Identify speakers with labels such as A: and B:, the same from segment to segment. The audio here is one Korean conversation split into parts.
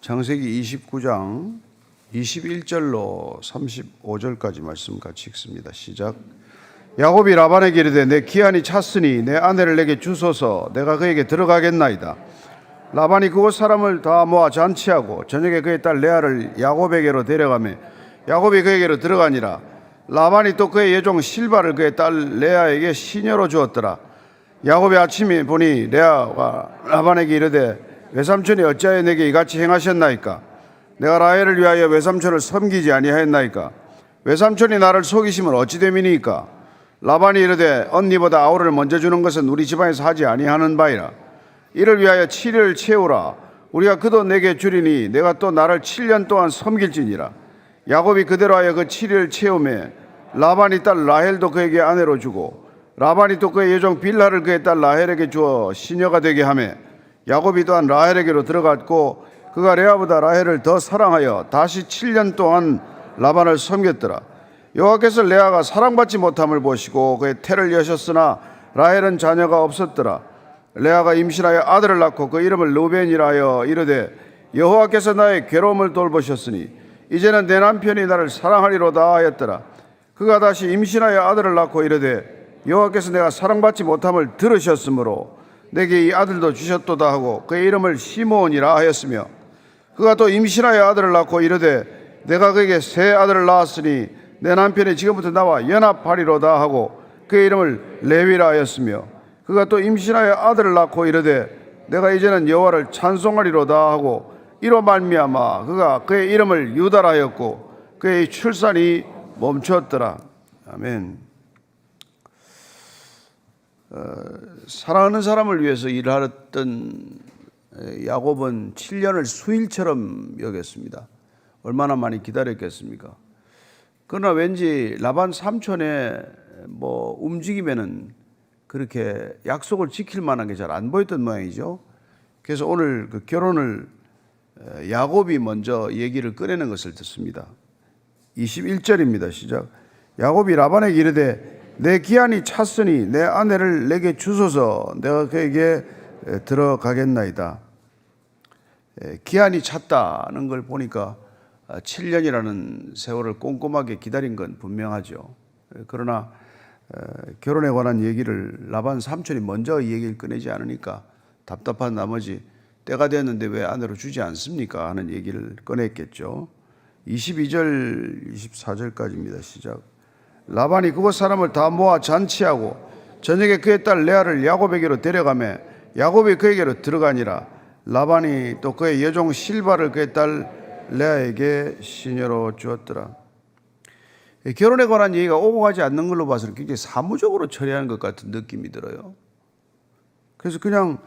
A: 창세기 29장 21절로 35절까지 말씀 같이 읽습니다. 시작. 야곱이 라반에게 이르되 내 기한이 찼으니 내 아내를 내게 주소서 내가 그에게 들어가겠나이다. 라반이 그곳 사람을 다 모아 잔치하고 저녁에 그의 딸 레아를 야곱에게로 데려가며 야곱이 그에게로 들어가니라. 라반이 또 그의 여종 실바를 그의 딸 레아에게 시녀로 주었더라. 야곱이 아침에 보니 레아가 라반에게 이르되 외삼촌이 어찌하여 내게 이같이 행하셨나이까? 내가 라헬을 위하여 외삼촌을 섬기지 아니하였나이까? 외삼촌이 나를 속이심은 어찌 됨이니까? 라반이 이르되 언니보다 아우를 먼저 주는 것은 우리 집안에서 하지 아니하는 바이라. 이를 위하여 7일을 채우라. 우리가 그도 내게 주리니 내가 또 나를 7년 동안 섬길지니라. 야곱이 그대로 하여 그 7일을 채우매 라반이 딸 라헬도 그에게 아내로 주고 라반이 또 그의 여종 빌하를 그의 딸 라헬에게 주어 시녀가 되게 하매 야곱이 또한 라헬에게로 들어갔고 그가 레아보다 라헬을 더 사랑하여 다시 7년 동안 라반을 섬겼더라. 여호와께서 레아가 사랑받지 못함을 보시고 그의 태를 여셨으나 라헬은 자녀가 없었더라. 레아가 임신하여 아들을 낳고 그 이름을 르우벤이라 하여 이르되 여호와께서 나의 괴로움을 돌보셨으니 이제는 내 남편이 나를 사랑하리로다 하였더라. 그가 다시 임신하여 아들을 낳고 이르되 여호와께서 내가 사랑받지 못함을 들으셨으므로 내게 이 아들도 주셨도다 하고 그의 이름을 시므온이라 하였으며 그가 또 임신하여 아들을 낳고 이르되 내가 그에게 새 아들을 낳았으니 내 남편이 지금부터 나와 연합하리로다 하고 그의 이름을 레위라 하였으며 그가 또 임신하여 아들을 낳고 이르되 내가 이제는 여호와를 찬송하리로다 하고 이로 말미암아 그가 그의 이름을 유다라 하였고 그의 출산이 멈추었더라. 아멘. 사랑하는 사람을 위해서 일하던 야곱은 7년을 수일처럼 여겼습니다. 얼마나 많이 기다렸겠습니까? 그러나 왠지 라반 삼촌의 움직임에는 그렇게 약속을 지킬 만한 게 잘 안 보였던 모양이죠. 그래서 오늘 그 결혼을 야곱이 먼저 얘기를 꺼내는 것을 듣습니다. 21절입니다. 시작. 야곱이 라반에게 이르되 내 기한이 찼으니 내 아내를 내게 주소서 내가 그에게 들어가겠나이다. 기한이 찼다는 걸 보니까 7년이라는 세월을 꼼꼼하게 기다린 건 분명하죠. 그러나 결혼에 관한 얘기를 라반 삼촌이 먼저 이 얘기를 꺼내지 않으니까 답답한 나머지 때가 됐는데 왜 아내로 주지 않습니까? 하는 얘기를 꺼냈겠죠. 22절 24절까지입니다. 시작. 라반이 그곳 사람을 다 모아 잔치하고 저녁에 그의 딸 레아를 야곱에게로 데려가며 야곱이 그에게로 들어가니라. 라반이 또 그의 여종 실바를 그의 딸 레아에게 시녀로 주었더라. 결혼에 관한 얘기가 오고 가지 않는 걸로 봐서는 굉장히 사무적으로 처리하는 것 같은 느낌이 들어요. 그래서 그냥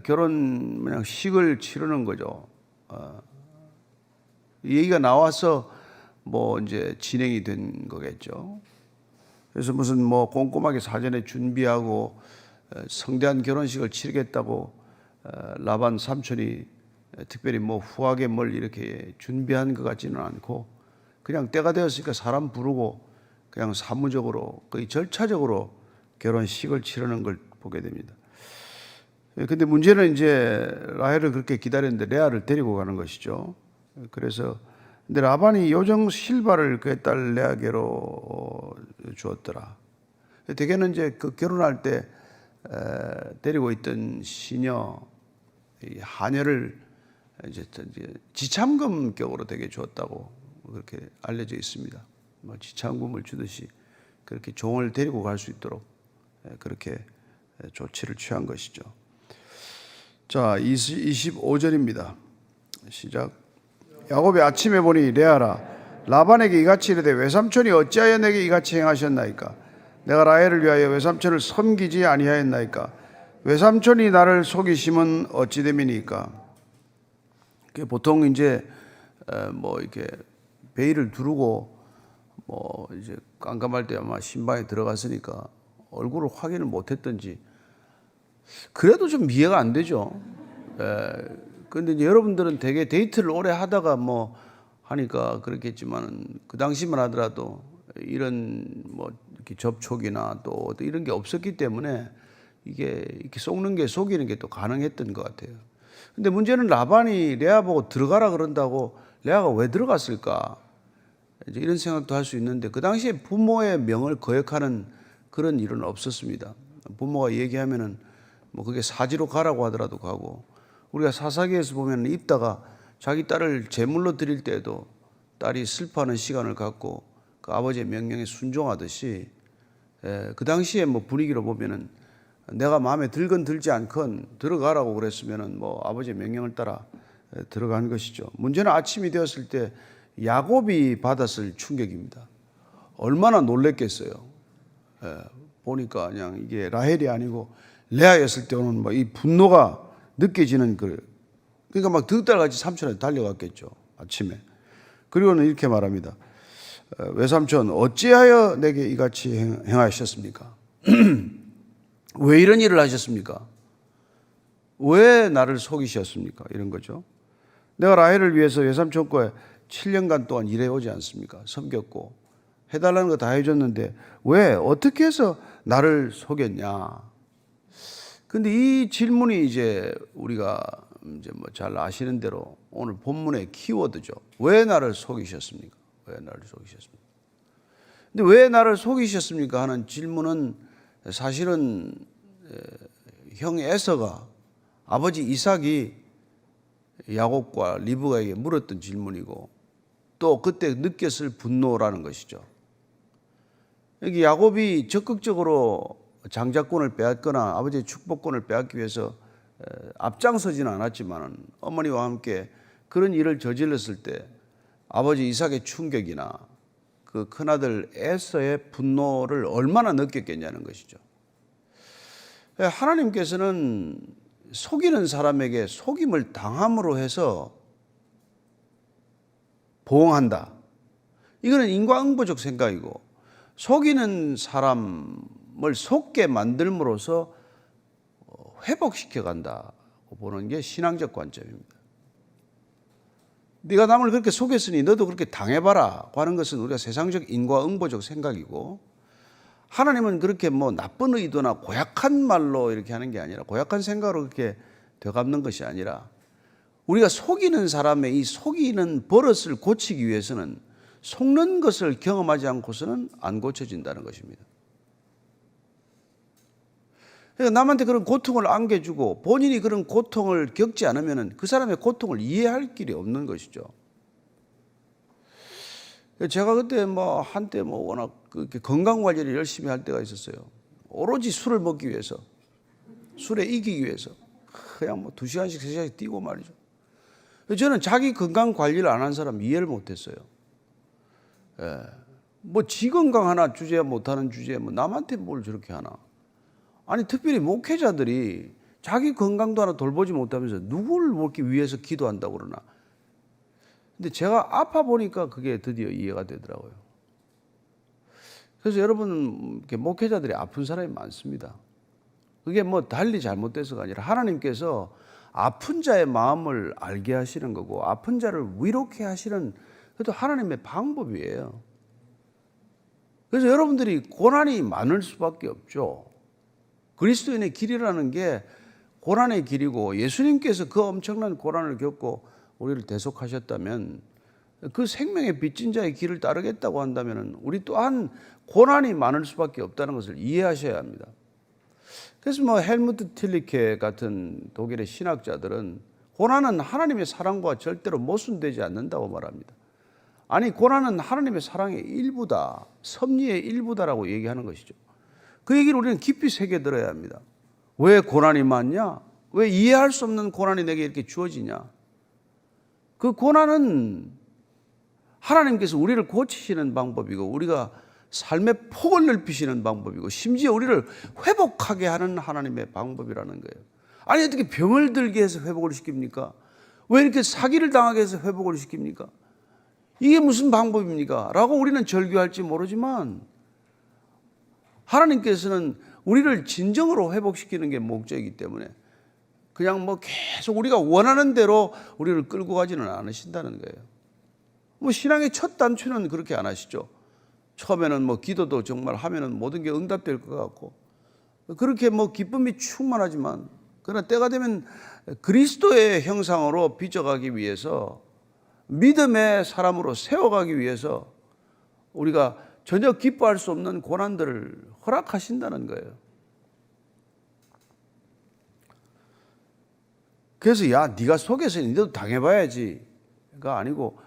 A: 그냥 식을 치르는 거죠. 이 얘기가 나와서 이제 진행이 된 거겠죠. 그래서 무슨 꼼꼼하게 사전에 준비하고 성대한 결혼식을 치르겠다고 라반 삼촌이 특별히 후하게 뭘 이렇게 준비한 것 같지는 않고 그냥 때가 되었으니까 사람 부르고 그냥 사무적으로 거의 절차적으로 결혼식을 치르는 걸 보게 됩니다. 근데 문제는 이제 라헬을 그렇게 기다렸는데 레아를 데리고 가는 것이죠. 그래서 근데 라반이 여종 실바를 그의 딸 레아게로 주었더라. 대개는 이제 그 결혼할 때 데리고 있던 시녀 하녀를 이제 지참금격으로 되게 주었다고 그렇게 알려져 있습니다. 지참금을 주듯이 그렇게 종을 데리고 갈 수 있도록 그렇게 조치를 취한 것이죠. 자, 25절입니다. 시작. 야곱이 아침에 보니 레아라 라반에게 이같이 이르되 외삼촌이 어찌하여 내게 이같이 행하셨나이까? 내가 라헬을 위하여 외삼촌을 섬기지 아니하였나이까? 외삼촌이 나를 속이심은 어찌 됨이니까? 보통 이제 이렇게 베일을 두르고 이제 깜깜할 때 아마 신방에 들어갔으니까 얼굴을 확인을 못했던지 그래도 좀 이해가 안 되죠. 그런데 이제 여러분들은 되게 데이트를 오래 하다가 하니까 그렇겠지만 그 당시만 하더라도 이런 이렇게 접촉이나 또 이런 게 없었기 때문에 이게 이렇게 속이는 게 또 가능했던 것 같아요. 근데 문제는 라반이 레아 보고 들어가라 그런다고 레아가 왜 들어갔을까? 이제 이런 생각도 할 수 있는데 그 당시에 부모의 명을 거역하는 그런 일은 없었습니다. 부모가 얘기하면은 뭐 그게 사지로 가라고 하더라도 가고, 우리가 사사기에서 보면 입다가 자기 딸을 제물로 드릴 때에도 딸이 슬퍼하는 시간을 갖고 그 아버지의 명령에 순종하듯이, 그 당시에 뭐 분위기로 보면은 내가 마음에 들건 들지 않건 들어가라고 그랬으면은 뭐 아버지의 명령을 따라 들어간 것이죠. 문제는 아침이 되었을 때 야곱이 받았을 충격입니다. 얼마나 놀랬겠어요. 보니까 그냥 이게 라헬이 아니고 레아였을 때 오는 뭐 이 분노가 느껴지는 그러니까 막 득달같이 삼촌한테 달려갔겠죠, 아침에. 그리고는 이렇게 말합니다. 외삼촌, 어찌하여 내게 이같이 행하셨습니까? 왜 이런 일을 하셨습니까? 왜 나를 속이셨습니까? 이런 거죠. 내가 라헬을 위해서 외삼촌 거에 7년간 동안 일해오지 않습니까? 섬겼고 해달라는 거 다 해줬는데 왜 어떻게 해서 나를 속였냐? 근데 이 질문이 이제 우리가 이제 뭐 잘 아시는 대로 오늘 본문의 키워드죠. 왜 나를 속이셨습니까? 왜 나를 속이셨습니까? 근데 왜 나를 속이셨습니까? 하는 질문은 사실은 형 에서가 아버지 이삭이 야곱과 리브가에게 물었던 질문이고, 또 그때 느꼈을 분노라는 것이죠. 여기 야곱이 적극적으로 장자권을 빼앗거나 아버지의 축복권을 빼앗기 위해서 앞장서지는 않았지만 어머니와 함께 그런 일을 저질렀을 때 아버지 이삭의 충격이나 그 큰아들 에서의 분노를 얼마나 느꼈겠냐는 것이죠. 하나님께서는 속이는 사람에게 속임을 당함으로 해서 보응한다. 이거는 인과응보적 생각이고, 속이는 사람을 속게 만들므로써 회복시켜 간다고 보는 게 신앙적 관점입니다. 네가 남을 그렇게 속였으니 너도 그렇게 당해봐라 하는 것은 우리가 세상적 인과응보적 생각이고, 하나님은 그렇게 뭐 나쁜 의도나 고약한 말로 이렇게 하는 게 아니라, 고약한 생각으로 그렇게 되갚는 것이 아니라, 우리가 속이는 사람의 이 속이는 버릇을 고치기 위해서는 속는 것을 경험하지 않고서는 안 고쳐진다는 것입니다. 그러니까 남한테 그런 고통을 안겨주고 본인이 그런 고통을 겪지 않으면 그 사람의 고통을 이해할 길이 없는 것이죠. 제가 그때 뭐 한때 뭐 워낙 건강 관리를 열심히 할 때가 있었어요. 오로지 술을 먹기 위해서, 술에 이기기 위해서 그냥 뭐 2시간씩 3시간씩 뛰고 말이죠. 저는 자기 건강 관리를 안 한 사람 이해를 못했어요. 뭐 지 건강 하나 주제에 못하는 주제에 뭐 남한테 뭘 저렇게 하나. 아니 특별히 목회자들이 자기 건강도 하나 돌보지 못하면서 누구를 먹기 위해서 기도한다고 그러나. 근데 제가 아파 보니까 그게 드디어 이해가 되더라고요. 그래서 여러분, 목회자들이 아픈 사람이 많습니다. 그게 뭐 달리 잘못돼서가 아니라 하나님께서 아픈 자의 마음을 알게 하시는 거고, 아픈 자를 위로케 하시는 그것도 하나님의 방법이에요. 그래서 여러분들이 고난이 많을 수밖에 없죠. 그리스도인의 길이라는 게 고난의 길이고, 예수님께서 그 엄청난 고난을 겪고 우리를 대속하셨다면, 그 생명의 빚진 자의 길을 따르겠다고 한다면 우리 또한 고난이 많을 수밖에 없다는 것을 이해하셔야 합니다. 그래서 뭐 헬무트 틸리케 같은 독일의 신학자들은 고난은 하나님의 사랑과 절대로 모순되지 않는다고 말합니다. 아니, 고난은 하나님의 사랑의 일부다, 섭리의 일부다라고 얘기하는 것이죠. 그 얘기를 우리는 깊이 새겨들어야 합니다. 왜 고난이 많냐? 왜 이해할 수 없는 고난이 내게 이렇게 주어지냐? 그 고난은 하나님께서 우리를 고치시는 방법이고, 우리가 삶의 폭을 넓히시는 방법이고, 심지어 우리를 회복하게 하는 하나님의 방법이라는 거예요. 아니, 어떻게 병을 들게 해서 회복을 시킵니까? 왜 이렇게 사기를 당하게 해서 회복을 시킵니까? 이게 무슨 방법입니까? 라고 우리는 절규할지 모르지만, 하나님께서는 우리를 진정으로 회복시키는 게 목적이기 때문에 그냥 뭐 계속 우리가 원하는 대로 우리를 끌고 가지는 않으신다는 거예요. 뭐 신앙의 첫 단추는 그렇게 안 하시죠. 처음에는 뭐 기도도 정말 하면은 모든 게 응답될 것 같고, 그렇게 뭐 기쁨이 충만하지만 그러나 때가 되면 그리스도의 형상으로 빚어가기 위해서 믿음의 사람으로 세워가기 위해서 우리가 전혀 기뻐할 수 없는 고난들을 허락하신다는 거예요. 그래서 야 네가 속에서 니도 당해봐야지가 아니고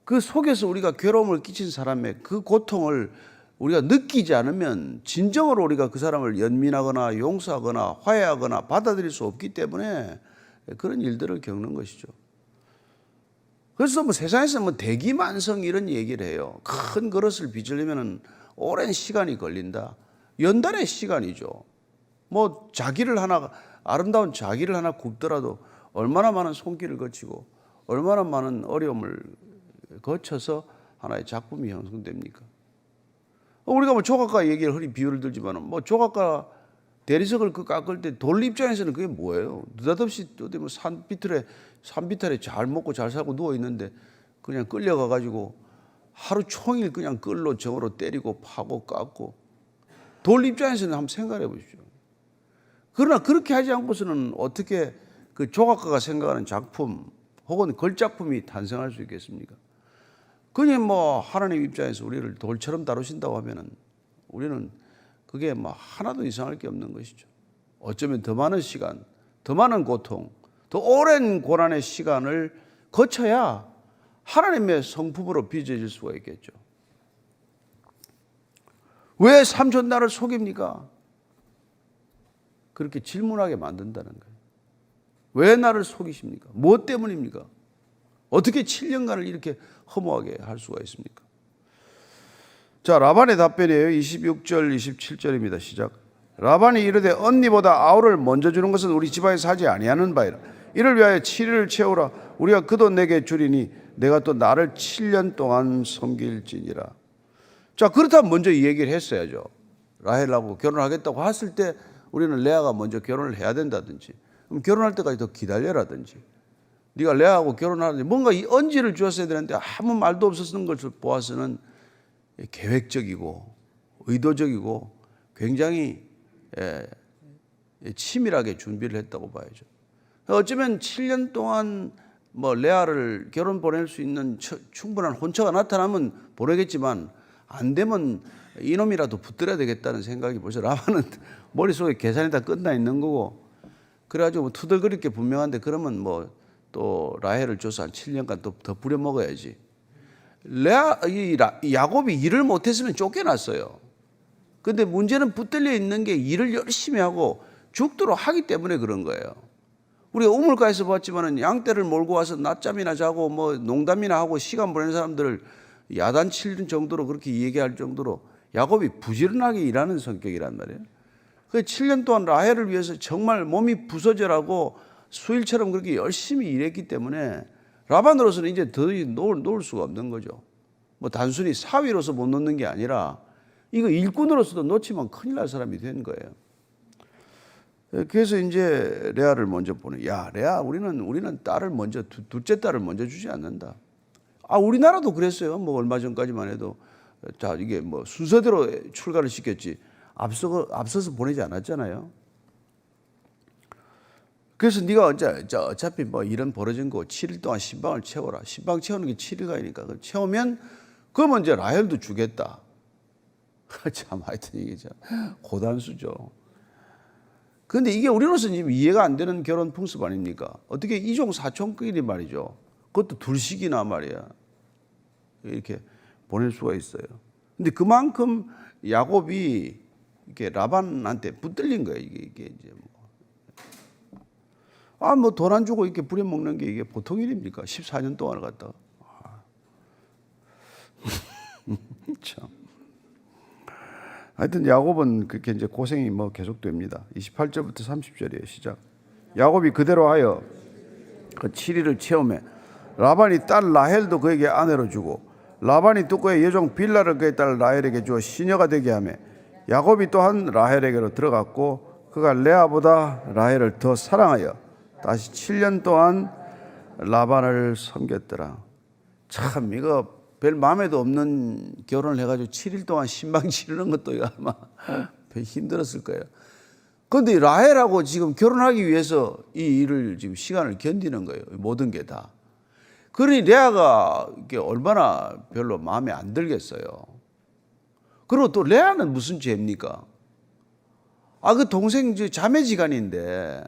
A: 그 속에서 우리가 괴로움을 끼친 사람의 그 고통을 우리가 느끼지 않으면 진정으로 우리가 그 사람을 연민하거나 용서하거나 화해하거나 받아들일 수 없기 때문에 그런 일들을 겪는 것이죠. 그래서 뭐 세상에서 뭐 대기만성 이런 얘기를 해요. 큰 그릇을 빚으려면 오랜 시간이 걸린다. 연단의 시간이죠. 뭐 자기를 하나 아름다운 자기를 하나 굽더라도 얼마나 많은 손길을 거치고 얼마나 많은 어려움을 거쳐서 하나의 작품이 형성됩니까? 우리가 뭐 조각가 얘기를 흔히 비유를 들지만 뭐 조각가 대리석을 그 깎을 때 돌 입장에서는 그게 뭐예요? 느닷없이 어디 뭐 산비탈에 잘 먹고 잘 살고 누워 있는데 그냥 끌려가 가지고 하루 종일 그냥 끌로 정으로 때리고 파고 깎고 돌 입장에서는 한번 생각해 보십시오. 그러나 그렇게 하지 않고서는 어떻게 그 조각가가 생각하는 작품 혹은 걸작품이 탄생할 수 있겠습니까? 그냥 뭐 하나님 입장에서 우리를 돌처럼 다루신다고 하면은 우리는 그게 뭐 하나도 이상할 게 없는 것이죠. 어쩌면 더 많은 시간, 더 많은 고통, 더 오랜 고난의 시간을 거쳐야 하나님의 성품으로 빚어질 수가 있겠죠. 왜 삼촌 나를 속입니까? 그렇게 질문하게 만든다는 거예요. 왜 나를 속이십니까? 무엇 때문입니까? 어떻게 7년간을 이렇게 허무하게 할 수가 있습니까? 자, 라반의 답변이에요. 26절, 27절입니다. 시작. 라반이 이르되 언니보다 아우를 먼저 주는 것은 우리 집안에서 하지 아니하는 바이라. 이를 위하여 7일을 채우라. 우리가 그 돈 내게 주리니 내가 또 나를 7년 동안 섬길지니라. 자, 그렇다면 먼저 이 얘기를 했어야죠. 라헬하고 결혼하겠다고 했을 때 우리는 레아가 먼저 결혼을 해야 된다든지, 그럼 결혼할 때까지 더 기다려라든지, 네가 레아하고 결혼하는데 뭔가 이 언지를 주었어야 되는데 아무 말도 없었는 것을 보아서는 계획적이고 의도적이고 굉장히 치밀하게 준비를 했다고 봐야죠. 어쩌면 7년 동안 뭐 레아를 결혼 보낼 수 있는 충분한 혼처가 나타나면 보내겠지만 안 되면 이놈이라도 붙들어야 되겠다는 생각이 벌써 라반은 머릿속에 계산이 다 끝나 있는 거고, 그래가지고 뭐 투덜거릴 게 분명한데 그러면 뭐 또 라헬을 줘서 한 7년간 또 더 부려 먹어야지. 야곱이 일을 못했으면 쫓겨났어요. 근데 문제는 붙들려 있는 게 일을 열심히 하고 죽도록 하기 때문에 그런 거예요. 우리가 우물가에서 봤지만은 양떼를 몰고 와서 낮잠이나 자고 뭐 농담이나 하고 시간 보내는 사람들을 야단칠 정도로 그렇게 얘기할 정도로 야곱이 부지런하게 일하는 성격이란 말이에요. 그 7년 동안 라헬을 위해서 정말 몸이 부서져라고 수일처럼 그렇게 열심히 일했기 때문에 라반으로서는 이제 더 놓을 수가 없는 거죠. 뭐 단순히 사위로서 못 놓는 게 아니라 이거 일꾼으로서도 놓치면 큰일 날 사람이 된 거예요. 그래서 이제 레아를 먼저 보내. 야, 레아, 우리는 딸을 먼저 둘째 딸을 먼저 주지 않는다. 아, 우리나라도 그랬어요. 뭐 얼마 전까지만 해도 자, 이게 뭐 순서대로 출가를 시켰지 앞서서 보내지 않았잖아요. 그래서 네가 어차피 뭐 일은 벌어진 거 7일 동안 신방을 채워라. 신방 채우는 게 7일간이니까 채우면 그러면 이제 라헬도 주겠다. 참 하여튼 이게 참 고단수죠. 그런데 이게 우리로서는 지금 이해가 안 되는 결혼 풍습 아닙니까? 어떻게 이종 사촌끼리 말이죠. 그것도 둘씩이나 말이야. 이렇게 보낼 수가 있어요. 근데 그만큼 야곱이 이렇게 라반한테 붙들린 거예요. 이게 이제 뭐 돈 안 주고 이렇게 부려먹는 게 이게 보통 일입니까? 14년 동안을 갖다가. 참. 하여튼 야곱은 그렇게 이제 고생이 뭐 계속됩니다. 28절부터 30절이에요. 시작. 야곱이 그대로 하여 그 7일을 채우매 라반이 딸 라헬도 그에게 아내로 주고 라반이 또 그의 여종 빌라를 그의 딸 라헬에게 주어 시녀가 되게 하며 야곱이 또한 라헬에게로 들어갔고 그가 레아보다 라헬을 더 사랑하여 다시 7년 동안 라반을 섬겼더라. 참 이거 별 마음에도 없는 결혼을 해가지고 7일 동안 신방 치르는 것도 아마 힘들었을 거예요. 그런데 라헬하고 지금 결혼하기 위해서 이 일을 지금 시간을 견디는 거예요. 모든 게 다. 그러니 레아가 이게 얼마나 별로 마음에 안 들겠어요. 그리고 또 레아는 무슨 죄입니까? 그 동생 자매지간인데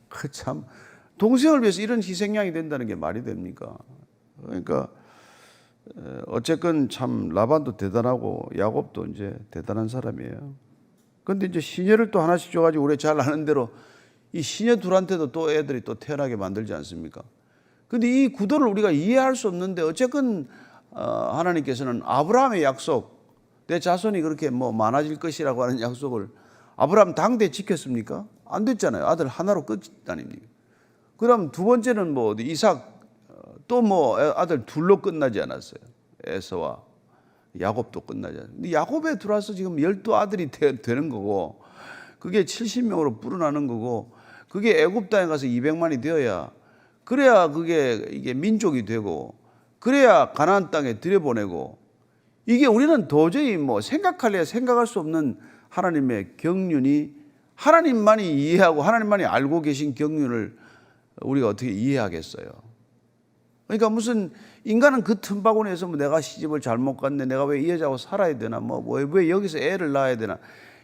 A: 그 참 동생을 위해서 이런 희생양이 된다는 게 말이 됩니까? 그러니까 어쨌건 참 라반도 대단하고 야곱도 이제 대단한 사람이에요. 그런데 이제 시녀를 또 하나씩 줘가지고 우리 잘 아는 대로 이 시녀 둘한테도 또 애들이 또 태어나게 만들지 않습니까? 그런데 이 구도를 우리가 이해할 수 없는데 어쨌건 하나님께서는 아브라함의 약속, 내 자손이 그렇게 뭐 많아질 것이라고 하는 약속을 아브라함 당대 지켰습니까? 안 됐잖아요. 아들 하나로 끝 아닙니까? 그럼 두 번째는 뭐 이삭 또 뭐 아들 둘로 끝나지 않았어요. 에서와 야곱도 끝나지 않았어요. 근데 야곱에 들어와서 지금 12아들이 되는 거고 그게 70명으로 불어나는 거고 그게 애굽 땅에 가서 200만이 되어야 그래야 이게 민족이 되고 그래야 가나안 땅에 들여보내고 이게 우리는 도저히 뭐 생각할래야 생각할 수 없는 하나님의 경륜이 하나님만이 이해하고 하나님만이 알고 계신 경륜을 우리가 어떻게 이해하겠어요? 그러니까 무슨 인간은 그 틈바구니에서 뭐 내가 시집을 잘못 갔네, 내가 왜 이 여자하고 살아야 되나, 왜 여기서 애를 낳아야 되나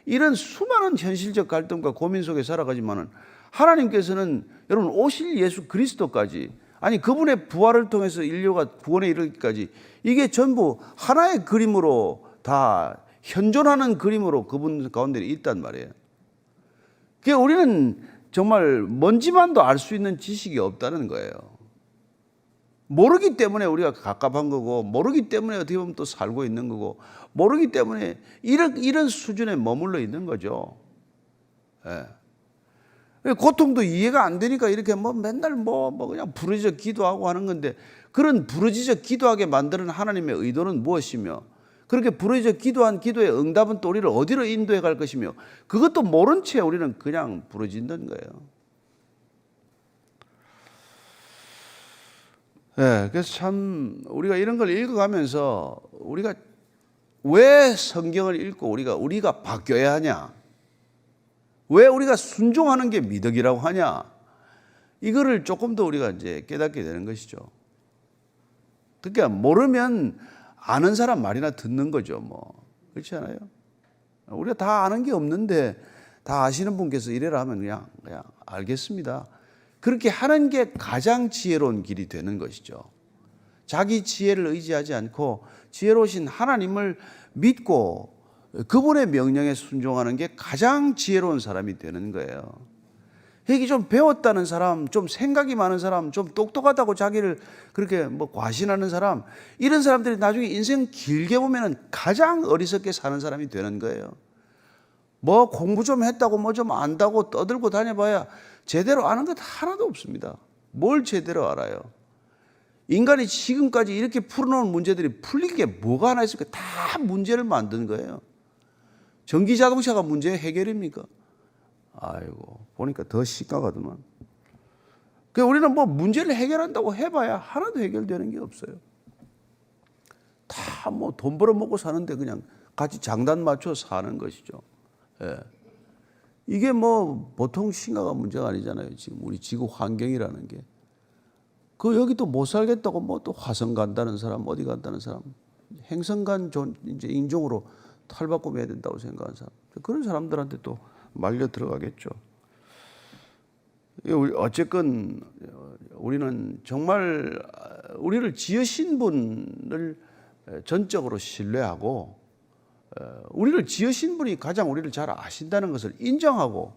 A: 이런 수많은 현실적 갈등과 고민 속에 살아가지만은 하나님께서는 여러분 오실 예수 그리스도까지 아니 그분의 부활을 통해서 인류가 구원에 이르기까지 이게 전부 하나의 그림으로 다 현존하는 그림으로 그분 가운데 있단 말이에요. 그러니까 우리는 정말 먼지만도 알 수 있는 지식이 없다는 거예요. 모르기 때문에 우리가 갑갑한 거고 모르기 때문에 어떻게 보면 또 살고 있는 거고 모르기 때문에 이런 수준에 머물러 있는 거죠. 예. 고통도 이해가 안 되니까 이렇게 뭐 맨날 뭐 그냥 부르짖어 기도하고 하는 건데 그런 부르짖어 기도하게 만드는 하나님의 의도는 무엇이며 그렇게 부르짖어 기도한 기도의 응답은 또 우리를 어디로 인도해 갈 것이며 그것도 모른 채 우리는 그냥 부르짖는 거예요. 네, 그래서 참 우리가 이런 걸 읽어가면서 우리가 왜 성경을 읽고 우리가 바뀌어야 하냐? 왜 우리가 순종하는 게 미덕이라고 하냐? 이거를 조금 더 우리가 이제 깨닫게 되는 것이죠. 그러니까 모르면 아는 사람 말이나 듣는 거죠, 뭐. 그렇지 않아요? 우리가 다 아는 게 없는데 다 아시는 분께서 이래라 하면 그냥 알겠습니다. 그렇게 하는 게 가장 지혜로운 길이 되는 것이죠. 자기 지혜를 의지하지 않고 지혜로우신 하나님을 믿고 그분의 명령에 순종하는 게 가장 지혜로운 사람이 되는 거예요. 이게 좀 배웠다는 사람, 좀 생각이 많은 사람, 좀 똑똑하다고 자기를 그렇게 뭐 과신하는 사람, 이런 사람들이 나중에 인생 길게 보면은 가장 어리석게 사는 사람이 되는 거예요. 뭐 공부 좀 했다고 뭐 좀 안다고 떠들고 다녀봐야 제대로 아는 것 하나도 없습니다. 뭘 제대로 알아요? 인간이 지금까지 이렇게 풀어놓은 문제들이 풀릴 게 뭐가 하나 있을까? 다 문제를 만든 거예요. 전기 자동차가 문제의 해결입니까? 아이고 보니까 더 심각하더만. 그러니까 우리는 뭐 문제를 해결한다고 해봐야 하나도 해결되는 게 없어요. 다 뭐 돈 벌어 먹고 사는데 그냥 같이 장단 맞춰 사는 것이죠. 예. 이게 뭐 보통 심각한 문제가 아니잖아요. 지금 우리 지구 환경이라는 게. 여기 또 못 살겠다고 뭐 또 화성 간다는 사람, 어디 간다는 사람, 행성 간 이제 인종으로 탈바꿈해야 된다고 생각하는 사람, 그런 사람들한테 또 말려 들어가겠죠. 어쨌건 우리는 정말 우리를 지으신 분을 전적으로 신뢰하고 우리를 지으신 분이 가장 우리를 잘 아신다는 것을 인정하고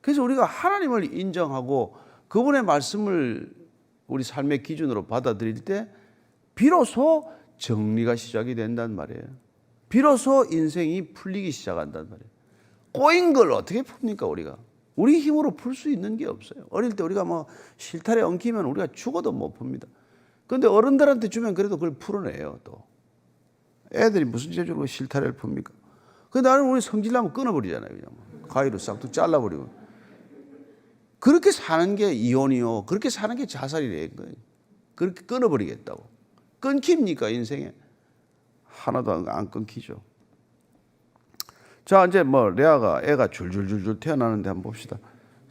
A: 그래서 우리가 하나님을 인정하고 그분의 말씀을 우리 삶의 기준으로 받아들일 때 비로소 정리가 시작이 된단 말이에요. 비로소 인생이 풀리기 시작한단 말이에요. 꼬인 걸 어떻게 풉니까 우리가? 우리 힘으로 풀 수 있는 게 없어요. 어릴 때 우리가 뭐 실타래 엉키면 우리가 죽어도 못 풉니다. 그런데 어른들한테 주면 그래도 그걸 풀어내요. 또 애들이 무슨 재주로 실타래를 풉니까? 근데 나는 우리 성질나면 끊어버리잖아요. 그냥 가위로 싹둑 잘라버리고. 그렇게 사는 게 이혼이요. 그렇게 사는 게 자살이래요. 그렇게 끊어버리겠다고. 끊깁니까 인생에? 하나도 안 끊기죠. 자, 이제 뭐 레아가 애가 줄줄줄줄 태어나는데 한번 봅시다.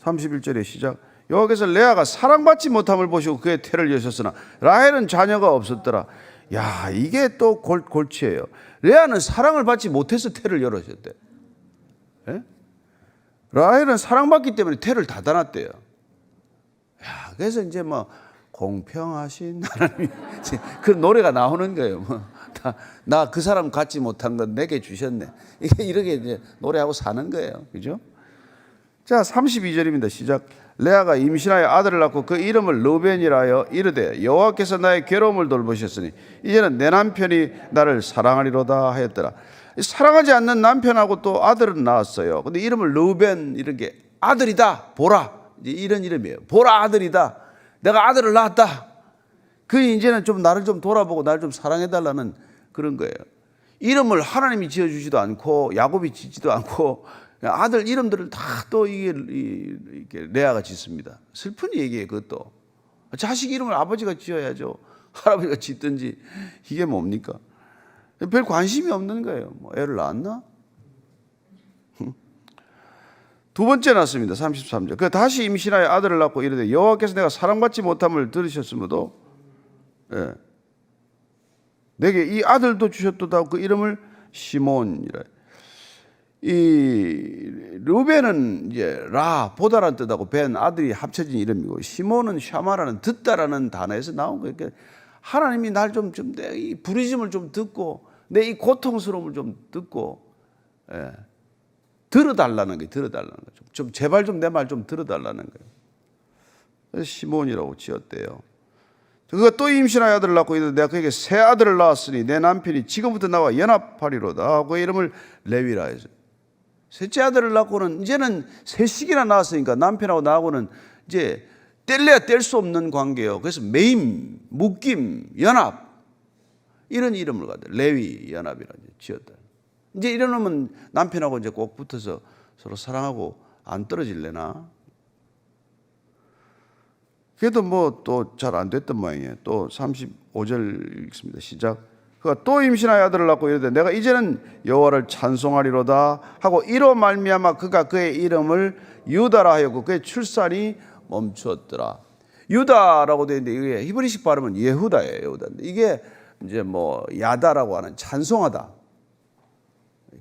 A: 31절의 시작. 여호와께서 레아가 사랑받지 못함을 보시고 그의 태를 여셨으나 라헬은 자녀가 없었더라. 야, 이게 또 골치예요. 레아는 사랑을 받지 못해서 태를 열으셨대. 예? 라헬은 사랑받기 때문에 태를 닫아놨대요. 야, 그래서 이제 뭐 공평하신 하나님 그 노래가 나오는 거예요. 뭐 나 그 사람 갖지 못한 건 내게 주셨네. 이게 이렇게 이제 노래하고 사는 거예요. 그죠? 자, 32절입니다. 시작. 레아가 임신하여 아들을 낳고 그 이름을 르벤이라 하여 이르되 여호와께서 나의 괴로움을 돌보셨으니 이제는 내 남편이 나를 사랑하리로다 하였더라. 사랑하지 않는 남편하고 또 아들은 낳았어요. 근데 이름을 르벤 이렇게 아들이다 보라 이런 이름이에요. 보라 아들이다. 내가 아들을 낳았다. 그 이제는 좀 나를 좀 돌아보고 나를 좀 사랑해달라는 그런 거예요. 이름을 하나님이 지어주지도 않고 야곱이 짓지도 않고 아들 이름들을 다 또 이게 레아가 짓습니다. 슬픈 얘기예요. 그것도 자식 이름을 아버지가 지어야죠. 할아버지가 짓든지 이게 뭡니까? 별 관심이 없는 거예요. 뭐 애를 낳았나? 두 번째 낳습니다. 33절. 그 다시 임신하여 아들을 낳고 이르되 여호와께서 내가 사랑받지 못함을 들으셨으므로 내게 이 아들도 주셨도다. 그 이름을 시몬이라. 이 르벤은 이제 라 보다라는 뜻하고 벤 아들이 합쳐진 이름이고 시몬은 샤마라는 듣다라는 단어에서 나온 거예요. 그러니까 하나님이 날 좀 내 이 부르심을 좀 듣고 내 이 고통스러움을 좀 듣고 들어달라는 거예요. 들어달라는 거죠. 좀 제발 좀 내 말 좀 들어달라는 거예요. 그래서 시몬이라고 지었대요. 그가 또 임신하여 아들을 낳고 이르되 내가 그에게 새 아들을 낳았으니 내 남편이 지금부터 나와 연합하리로다 하고 이름을 레위라 해서 셋째 아들을 낳고는 이제는 셋씩이나 낳았으니까 남편하고 나하고는 이제 뗄래야 뗄 수 없는 관계예요. 그래서 매임, 묶임, 연합 이런 이름을 갖다 레위 연합이라고 지었다. 이제 이러면 남편하고 이제 꼭 붙어서 서로 사랑하고 안 떨어질래나? 그래도 뭐 또 잘 안 됐던 모양이에요. 또 35절 읽습니다. 시작. 그가 또 임신하여 아들을 낳고 이르되 내가 이제는 여호와를 찬송하리로다 하고 이로 말미암아 그가 그의 이름을 유다라 하였고 그의 출산이 멈추었더라. 유다라고 되어 있는데 이게 히브리식 발음은 예후다예요. 예후다인데 이게 이제 뭐 야다라고 하는 찬송하다,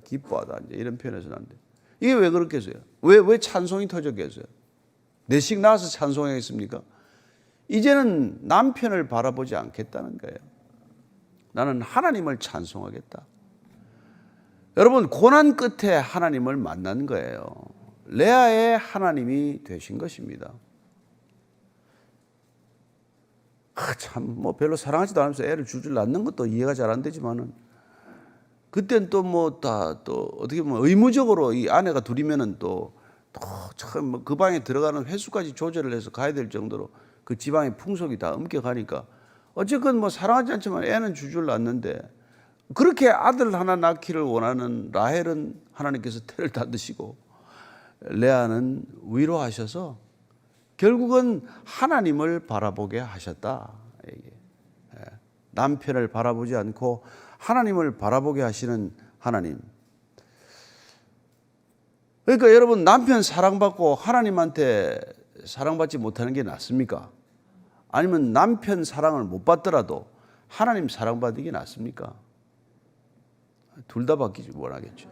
A: 기뻐하다 이제 이런 표현에서 나는데 이게 왜 그렇게 했어요? 왜 찬송이 터졌겠어요? 내식 낳아서 찬송하겠습니까? 이제는 남편을 바라보지 않겠다는 거예요. 나는 하나님을 찬송하겠다. 여러분 고난 끝에 하나님을 만난 거예요. 레아의 하나님이 되신 것입니다. 참 뭐 별로 사랑하지도 않으면서 애를 줄줄 낳는 것도 이해가 잘 안 되지만은 그땐 또 뭐 다 또 어떻게 보면 의무적으로 이 아내가 둘이면은 또 참 그 방에 들어가는 횟수까지 조절을 해서 가야 될 정도로 그 지방의 풍속이 다 엄격하니까 어쨌건 뭐 사랑하지 않지만 애는 줄줄 낳는데 그렇게 아들 하나 낳기를 원하는 라헬은 하나님께서 태를 닫으시고 레아는 위로하셔서 결국은 하나님을 바라보게 하셨다. 남편을 바라보지 않고 하나님을 바라보게 하시는 하나님. 그러니까 여러분 남편 사랑받고 하나님한테 사랑받지 못하는 게 낫습니까? 아니면 남편 사랑을 못 받더라도 하나님 사랑받는 게 낫습니까? 둘 다 받기지 원하겠죠.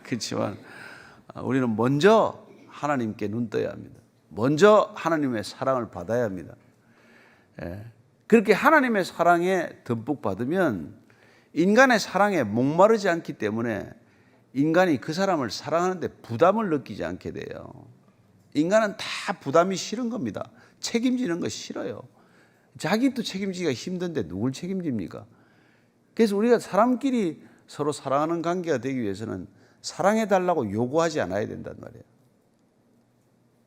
A: 그렇지만 우리는 먼저 하나님께 눈 떠야 합니다. 먼저 하나님의 사랑을 받아야 합니다. 그렇게 하나님의 사랑에 듬뿍 받으면 인간의 사랑에 목마르지 않기 때문에 인간이 그 사람을 사랑하는데 부담을 느끼지 않게 돼요. 인간은 다 부담이 싫은 겁니다. 책임지는 거 싫어요. 자기도 책임지기가 힘든데 누굴 책임집니까? 그래서 우리가 사람끼리 서로 사랑하는 관계가 되기 위해서는 사랑해달라고 요구하지 않아야 된단 말이에요.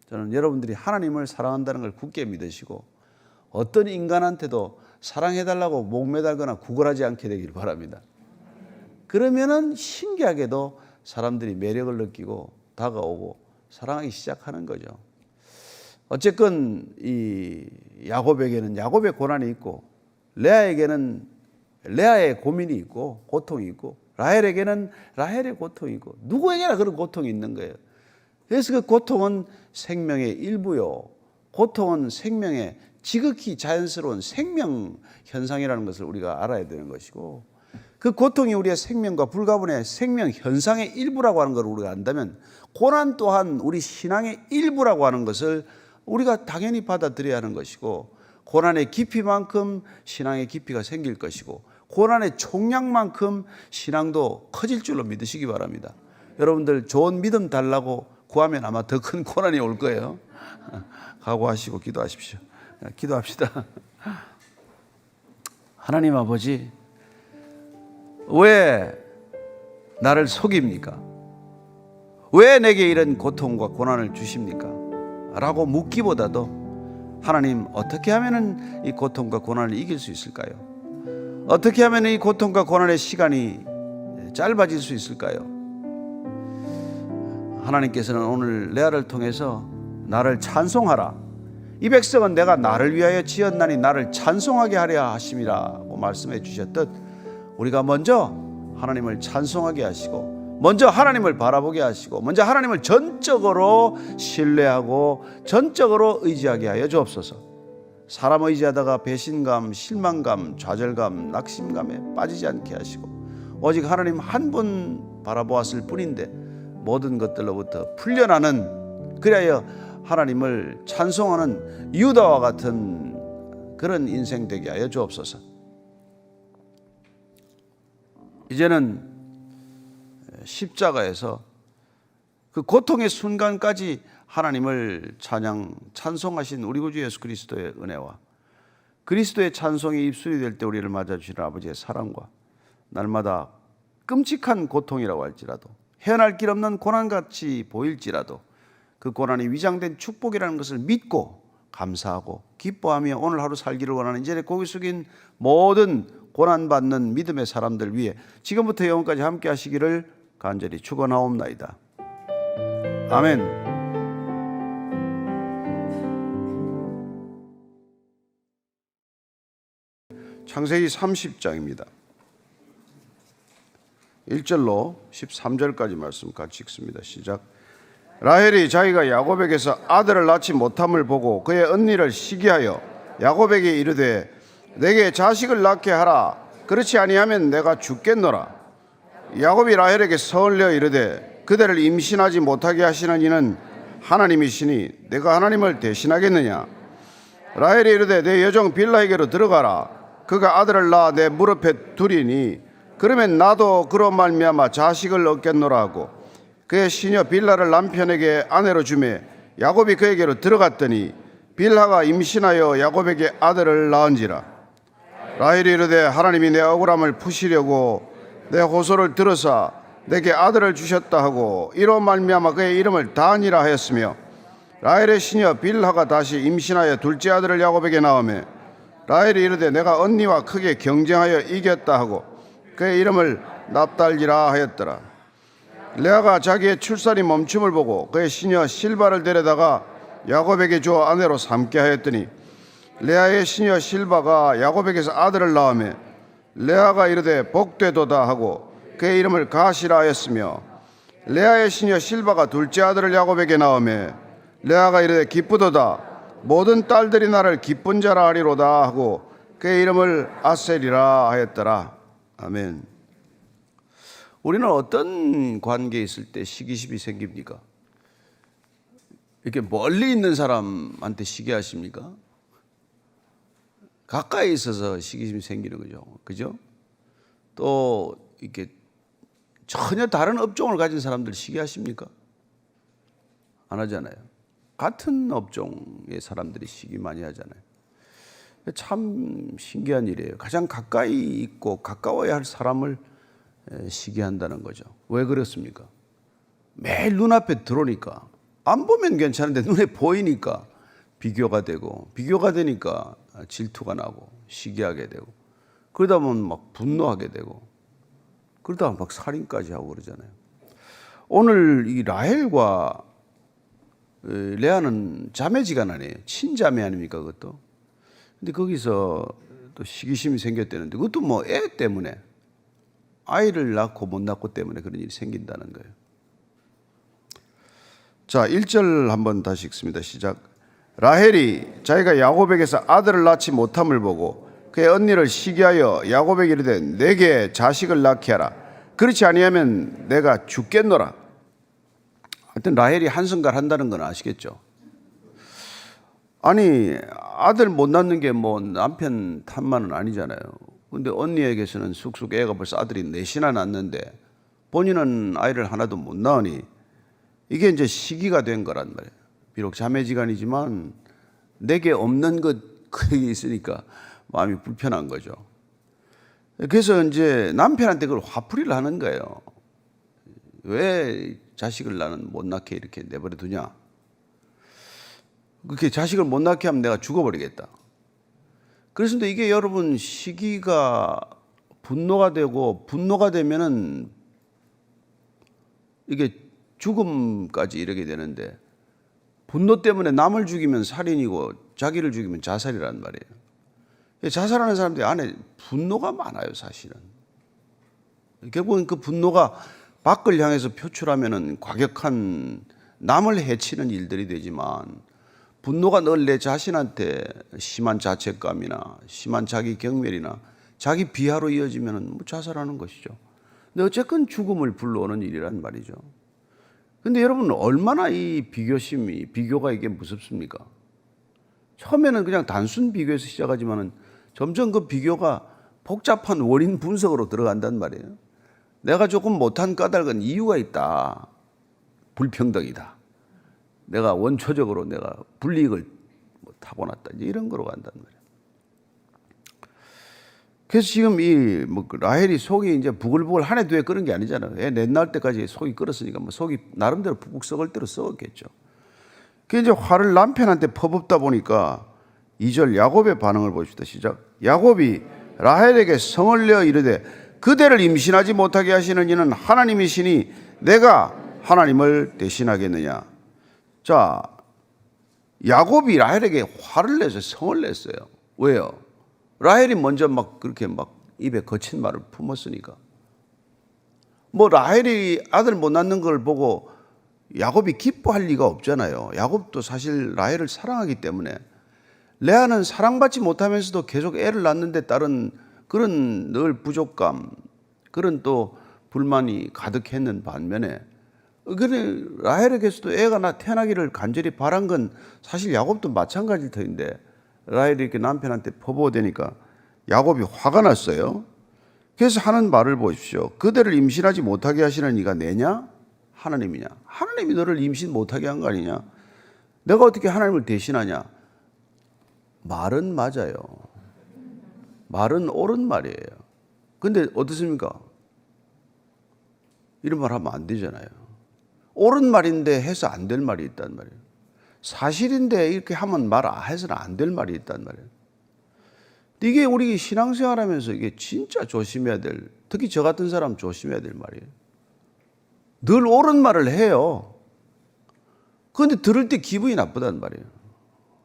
A: 저는 여러분들이 하나님을 사랑한다는 걸 굳게 믿으시고 어떤 인간한테도 사랑해달라고 목매달거나 구걸하지 않게 되길 바랍니다. 그러면은 신기하게도 사람들이 매력을 느끼고 다가오고 사랑하기 시작하는 거죠. 어쨌건 이 야곱에게는 야곱의 고난이 있고 레아에게는 레아의 고민이 있고 고통이 있고 라헬에게는 라헬의 고통이고 누구에게나 그런 고통이 있는 거예요. 그래서 그 고통은 생명의 일부요. 고통은 생명의 지극히 자연스러운 생명 현상이라는 것을 우리가 알아야 되는 것이고, 그 고통이 우리의 생명과 불가분의 생명 현상의 일부라고 하는 걸 우리가 안다면, 고난 또한 우리 신앙의 일부라고 하는 것을 우리가 당연히 받아들여야 하는 것이고, 고난의 깊이만큼 신앙의 깊이가 생길 것이고, 고난의 총량만큼 신앙도 커질 줄로 믿으시기 바랍니다. 여러분들 좋은 믿음 달라고 구하면 아마 더 큰 고난이 올 거예요. 각오하시고 기도하십시오. 기도합시다. 하나님 아버지, 왜 나를 속입니까? 왜 내게 이런 고통과 고난을 주십니까? 라고 묻기보다도 하나님, 어떻게 하면 이 고통과 고난을 이길 수 있을까요? 어떻게 하면 이 고통과 고난의 시간이 짧아질 수 있을까요? 하나님께서는 오늘 레아를 통해서 나를 찬송하라, 이 백성은 내가 나를 위하여 지었나니 나를 찬송하게 하려 하심이라고 말씀해 주셨듯, 우리가 먼저 하나님을 찬송하게 하시고, 먼저 하나님을 바라보게 하시고, 먼저 하나님을 전적으로 신뢰하고 전적으로 의지하게 하여 주옵소서. 사람 의지하다가 배신감, 실망감, 좌절감, 낙심감에 빠지지 않게 하시고, 오직 하나님 한 분 바라보았을 뿐인데 모든 것들로부터 풀려나는, 그리하여 하나님을 찬송하는 유다와 같은 그런 인생 되게 하여 주옵소서. 이제는 십자가에서 그 고통의 순간까지 하나님을 찬송하신 우리 구주 예수 그리스도의 은혜와 그리스도의 찬송이 입술이 될 때 우리를 맞아주시는 아버지의 사랑과, 날마다 끔찍한 고통이라고 할지라도, 헤어날 길 없는 고난같이 보일지라도 그 고난이 위장된 축복이라는 것을 믿고 감사하고 기뻐하며 오늘 하루 살기를 원하는 이전에 고개 숙인 모든 고난받는 믿음의 사람들 위해 지금부터 영원까지 함께 하시기를 간절히 축원하옵나이다. 아멘. 창세기 30장입니다. 1절로 13절까지 말씀 같이 읽습니다. 시작. 라헬이 자기가 야곱에게서 아들을 낳지 못함을 보고 그의 언니를 시기하여 야곱에게 이르되 내게 자식을 낳게 하라. 그렇지 아니하면 내가 죽겠노라. 야곱이 라헬에게 성을 내어 이르되 그대를 임신하지 못하게 하시는 이는 하나님이시니 내가 하나님을 대신하겠느냐. 라헬이 이르되 내 여종 빌라에게로 들어가라. 그가 아들을 낳아 내 무릎에 두리니 그러면 나도 그로 말미암아 자식을 얻겠노라 하고, 그의 시녀 빌라를 남편에게 아내로 주매 야곱이 그에게로 들어갔더니 빌하가 임신하여 야곱에게 아들을 낳은지라. 라헬이 이르되 하나님이 내 억울함을 푸시려고 내 호소를 들으사 내게 아들을 주셨다 하고, 이로 말미암아 그의 이름을 단이라 하였으며, 라헬의 시녀 빌하가 다시 임신하여 둘째 아들을 야곱에게 낳으며 라헬이 이르되 내가 언니와 크게 경쟁하여 이겼다 하고 그의 이름을 납달리라 하였더라. 레아가 자기의 출산이 멈춤을 보고 그의 시녀 실바를 데려다가 야곱에게 주어 아내로 삼게 하였더니 레아의 시녀 실바가 야곱에게서 아들을 낳으며 레아가 이르되 복되도다 하고 그의 이름을 가시라 하였으며, 레아의 시녀 실바가 둘째 아들을 야곱에게 낳으며 레아가 이르되 기쁘도다. 모든 딸들이 나를 기쁜 자라 하리로다 하고 그의 이름을 아셀이라 하였더라. 아멘. 우리는 어떤 관계에 있을 때 시기심이 생깁니까? 이렇게 멀리 있는 사람한테 시기하십니까? 가까이 있어서 시기심이 생기는 거죠. 그죠? 또 이렇게 전혀 다른 업종을 가진 사람들 시기하십니까? 안 하잖아요. 같은 업종의 사람들이 시기 많이 하잖아요. 참 신기한 일이에요. 가장 가까이 있고 가까워야 할 사람을 시기한다는 거죠. 왜 그렇습니까? 매일 눈앞에 들어오니까, 안 보면 괜찮은데 눈에 보이니까 비교가 되고, 비교가 되니까 질투가 나고 시기하게 되고, 그러다 보면 막 분노하게 되고, 그러다 보면 막 살인까지 하고 그러잖아요. 오늘 이 라헬과 레아는 자매지간하네요. 친자매 아닙니까 그것도. 근데 거기서 또 시기심이 생겼다는데, 그것도 뭐 애 때문에, 아이를 낳고 못 낳고 때문에 그런 일이 생긴다는 거예요. 자, 1절 한번 다시 읽습니다. 시작. 라헬이 자기가 야곱에게서 아들을 낳지 못함을 보고 그의 언니를 시기하여 야곱에게 이르되 내게 자식을 낳게 하라. 그렇지 아니하면 내가 죽겠노라. 하여튼 라헬이 한성갈 한다는 건 아시겠죠? 아니, 아들 못 낳는 게 뭐 남편 탓만은 아니잖아요. 근데 언니에게서는 쑥쑥 애가 벌써 아들이 넷이나 낳는데 본인은 아이를 하나도 못 낳으니 이게 이제 시기가 된 거란 말이에요. 비록 자매지간이지만 내게 없는 것 그게 있으니까 마음이 불편한 거죠. 그래서 이제 남편한테 그걸 화풀이를 하는 거예요. 왜 자식을 나는 못 낳게 이렇게 내버려 두냐? 그렇게 자식을 못 낳게 하면 내가 죽어버리겠다. 그래서 이게 여러분 시기가 분노가 되고 분노가 되면은 이게 죽음까지 이르게 되는데 분노 때문에 남을 죽이면 살인이고 자기를 죽이면 자살이란 말이에요. 자살하는 사람들이 안에 분노가 많아요, 사실은. 결국은 그 분노가 밖을 향해서 표출하면은 과격한 남을 해치는 일들이 되지만 분노가 늘 내 자신한테 심한 자책감이나 심한 자기 경멸이나 자기 비하로 이어지면은 뭐 자살하는 것이죠. 근데 어쨌건 죽음을 불러오는 일이란 말이죠. 근데 여러분 얼마나 이 비교가 이게 무섭습니까? 처음에는 그냥 단순 비교에서 시작하지만은 점점 그 비교가 복잡한 원인 분석으로 들어간단 말이에요. 내가 조금 못한 까닭은 이유가 있다. 불평등이다. 내가 원초적으로 내가 불이익을 타고났다. 이런 거로 간단 말이에요. 그래서 지금 이 라헬이 속이 이제 부글부글 한 해 두 해 끓은 게 아니잖아요. 애 넷 낳을 때까지 속이 끓었으니까 뭐 속이 나름대로 푹푹 썩을 대로 썩었겠죠. 그 이제 화를 남편한테 퍼붓다 보니까 2절 야곱의 반응을 보십시다. 시작. 야곱이 라헬에게 성을 내어 이르되 그대를 임신하지 못하게 하시는 이는 하나님이시니 내가 하나님을 대신하겠느냐. 자, 야곱이 라헬에게 화를 내서 성을 냈어요. 왜요? 라헬이 먼저 막 그렇게 막 입에 거친 말을 품었으니까. 뭐 라헬이 아들 못 낳는 걸 보고 야곱이 기뻐할 리가 없잖아요. 야곱도 사실 라헬을 사랑하기 때문에 레아는 사랑받지 못하면서도 계속 애를 낳는 데 따른 그런 늘 부족감, 그런 또 불만이 가득했는 반면에 그래 라헬에게서도 애가 태어나기를 간절히 바란 건 사실 야곱도 마찬가지일 터인데 라헬이 이렇게 남편한테 퍼부어대니까 야곱이 화가 났어요. 그래서 하는 말을 보십시오. 그대를 임신하지 못하게 하시는 이가 내냐? 하나님이냐? 하나님이 너를 임신 못하게 한 거 아니냐? 내가 어떻게 하나님을 대신하냐? 말은 맞아요. 말은 옳은 말이에요. 근데 어떻습니까? 이런 말 하면 안 되잖아요. 옳은 말인데 해서 안 될 말이 있단 말이에요. 사실인데 이렇게 하면 해서는 안 될 말이 있단 말이에요. 이게 우리 신앙생활하면서 이게 진짜 조심해야 될, 특히 저 같은 사람 조심해야 될 말이에요. 늘 옳은 말을 해요. 그런데 들을 때 기분이 나쁘단 말이에요.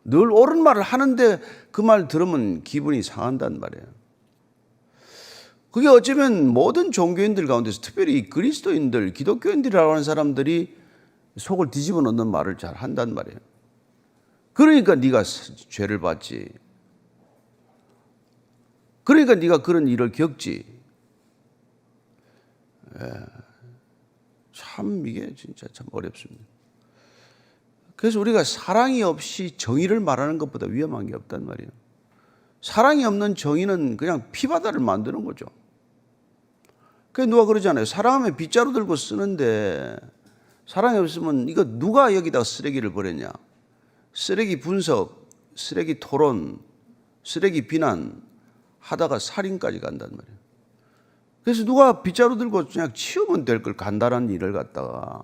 A: 늘 옳은 말을 하는데 그 말 들으면 기분이 상한단 말이에요. 그게 어쩌면 모든 종교인들 가운데서 특별히 그리스도인들, 기독교인들이라고 하는 사람들이 속을 뒤집어 놓는 말을 잘 한단 말이에요. 그러니까 네가 죄를 받지. 그러니까 네가 그런 일을 겪지. 참 이게 진짜 참 어렵습니다. 그래서 우리가 사랑이 없이 정의를 말하는 것보다 위험한 게 없단 말이에요. 사랑이 없는 정의는 그냥 피바다를 만드는 거죠. 그래서 누가 그러잖아요. 사랑하면 빗자루 들고 쓰는데 사랑이 없으면 이거 누가 여기다가 쓰레기를 버렸냐. 쓰레기 분석, 쓰레기 토론, 쓰레기 비난 하다가 살인까지 간단 말이에요. 그래서 누가 빗자루 들고 그냥 치우면 될 걸 간단한 일을 갖다가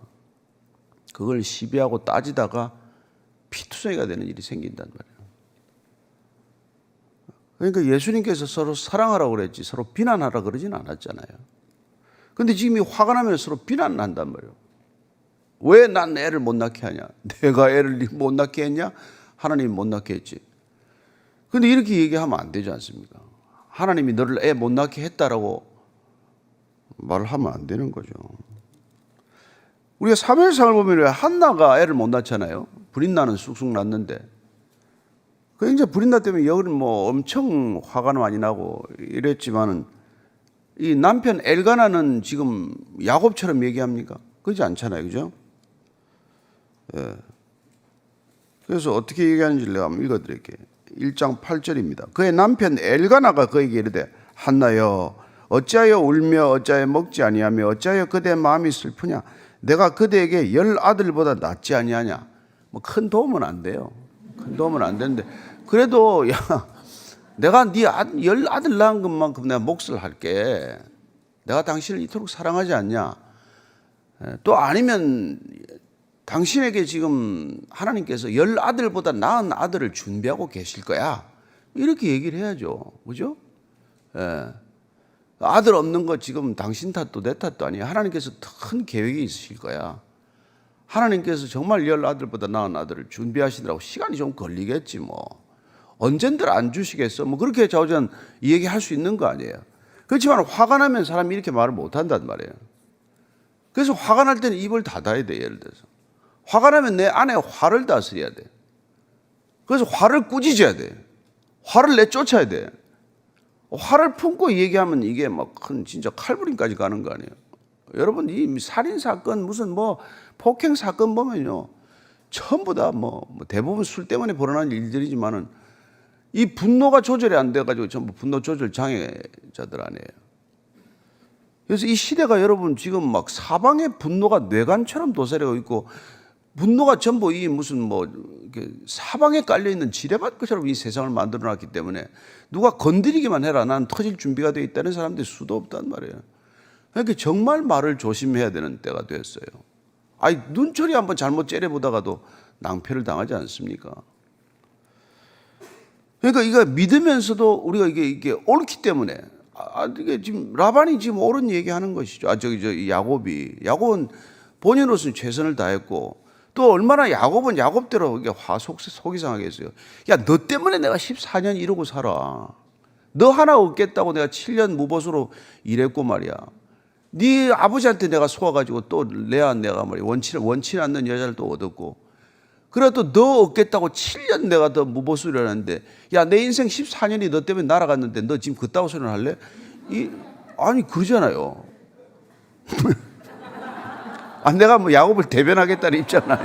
A: 그걸 시비하고 따지다가 피투성이가 되는 일이 생긴단 말이에요. 그러니까 예수님께서 서로 사랑하라고 그랬지 서로 비난하라 그러진 않았잖아요. 그런데 지금 이 화가 나면 서로 비난을 한단 말이에요. 왜 난 애를 못 낳게 하냐? 내가 애를 못 낳게 했냐? 하나님이 못 낳게 했지. 그런데 이렇게 얘기하면 안 되지 않습니까? 하나님이 너를 애 못 낳게 했다라고 말을 하면 안 되는 거죠. 우리가 사무엘상을 보면 왜 한나가 애를 못 낳잖아요. 브릿나는 쑥쑥 낳는데. 그 이제 브릿나 때문에 여기는 뭐 엄청 화가 많이 나고 이랬지만은 이 남편 엘가나는 지금 야곱처럼 얘기합니까? 그렇지 않잖아요. 그죠? 예. 그래서 어떻게 얘기하는지를 내가 한번 읽어드릴게요. 1장 8절입니다. 그의 남편 엘가나가 그에게 이르되 한나여 어찌하여 울며 어찌하여 먹지 아니하며 어찌하여 그대의 마음이 슬프냐 내가 그대에게 10 아들보다 낫지 아니하냐. 뭐 큰 도움은 안 돼요. 큰 도움은 안 되는데 그래도 야 내가 네 10 아들 낳은 것만큼 내가 몫을 할게. 내가 당신을 이토록 사랑하지 않냐. 또 아니면 당신에게 지금 하나님께서 10 아들보다 나은 아들을 준비하고 계실 거야. 이렇게 얘기를 해야죠. 그죠? 예. 아들 없는 거 지금 당신 탓도 내 탓도 아니에요. 하나님께서 큰 계획이 있으실 거야. 하나님께서 정말 10 아들보다 나은 아들을 준비하시느라고 시간이 좀 걸리겠지 뭐. 언젠들 안 주시겠어? 뭐 그렇게 자우전 얘기할 수 있는 거 아니에요. 그렇지만 화가 나면 사람이 이렇게 말을 못 한단 말이에요. 그래서 화가 날 때는 입을 닫아야 돼. 예를 들어서 화가 나면 내 안에 화를 다스려야 돼. 그래서 화를 꾸짖어야 돼. 화를 내쫓아야 돼. 화를 품고 얘기하면 이게 막 큰 진짜 칼부림까지 가는 거 아니에요. 여러분 이 살인 사건 무슨 뭐 폭행 사건 보면요 전부 다 뭐 대부분 술 때문에 벌어난 일들이지만은 이 분노가 조절이 안 돼가지고 전부 분노 조절 장애자들 아니에요. 그래서 이 시대가 여러분 지금 막 사방에 분노가 뇌관처럼 도사리고 있고 분노가 전부 이 무슨 뭐 사방에 깔려 있는 지뢰밭처럼 이 세상을 만들어놨기 때문에 누가 건드리기만 해라 난 터질 준비가 되어 있다는 사람들이 수도 없단 말이에요. 그러니까 정말 말을 조심해야 되는 때가 됐어요. 아니 눈초리 한번 잘못 째려보다가도 낭패를 당하지 않습니까? 그러니까 이거 믿으면서도 우리가 이게 옳기 때문에 이게 지금 라반이 지금 옳은 얘기하는 것이죠. 야곱은 본인으로서는 최선을 다했고 또 얼마나 야곱은 야곱대로 이게 속이 상하겠어요. 야, 너 때문에 내가 14년 이러고 살아. 너 하나 얻겠다고 내가 7년 무보수로 일했고 말이야. 네 아버지한테 내가 속아가지고 또 내가 말이야 원치 않는 여자를 또 얻었고 그래도 너 얻겠다고 7년 내가 더 무보수를 했는데 야, 내 인생 14년이 너 때문에 날아갔는데 너 지금 그따구 소리를 할래? 아니 그러잖아요. 내가 뭐 야곱을 대변하겠다는 입장은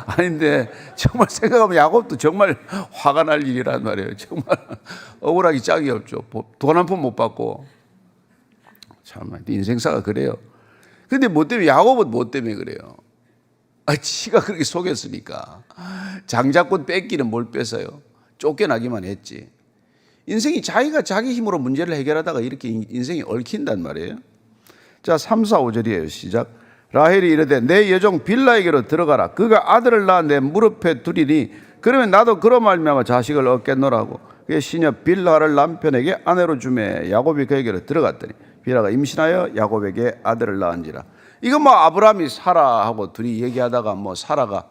A: 아닌데 정말 생각하면 야곱도 정말 화가 날 일이란 말이에요. 정말 억울하기 짝이 없죠. 돈 한 푼 못 받고 참 인생사가 그래요. 근데 뭐 때문에 야곱은 뭐 때문에 그래요? 지가 그렇게 속였으니까. 장자권 뺏기는 뭘 뺏어요? 쫓겨나기만 했지. 인생이 자기가 자기 힘으로 문제를 해결하다가 이렇게 인생이 얽힌단 말이에요. 자, 3, 4, 5절이에요. 시작. 라헬이 이르되 내 여종 빌라에게로 들어가라. 그가 아들을 낳아 내 무릎에 두리니 그러면 나도 그로 말미암아 자식을 얻겠노라고. 그의 시녀 빌라를 남편에게 아내로 주매 야곱이 그에게로 들어갔더니 빌라가 임신하여 야곱에게 아들을 낳은지라. 이거 뭐 아브라함이 사라하고 둘이 얘기하다가 뭐 사라가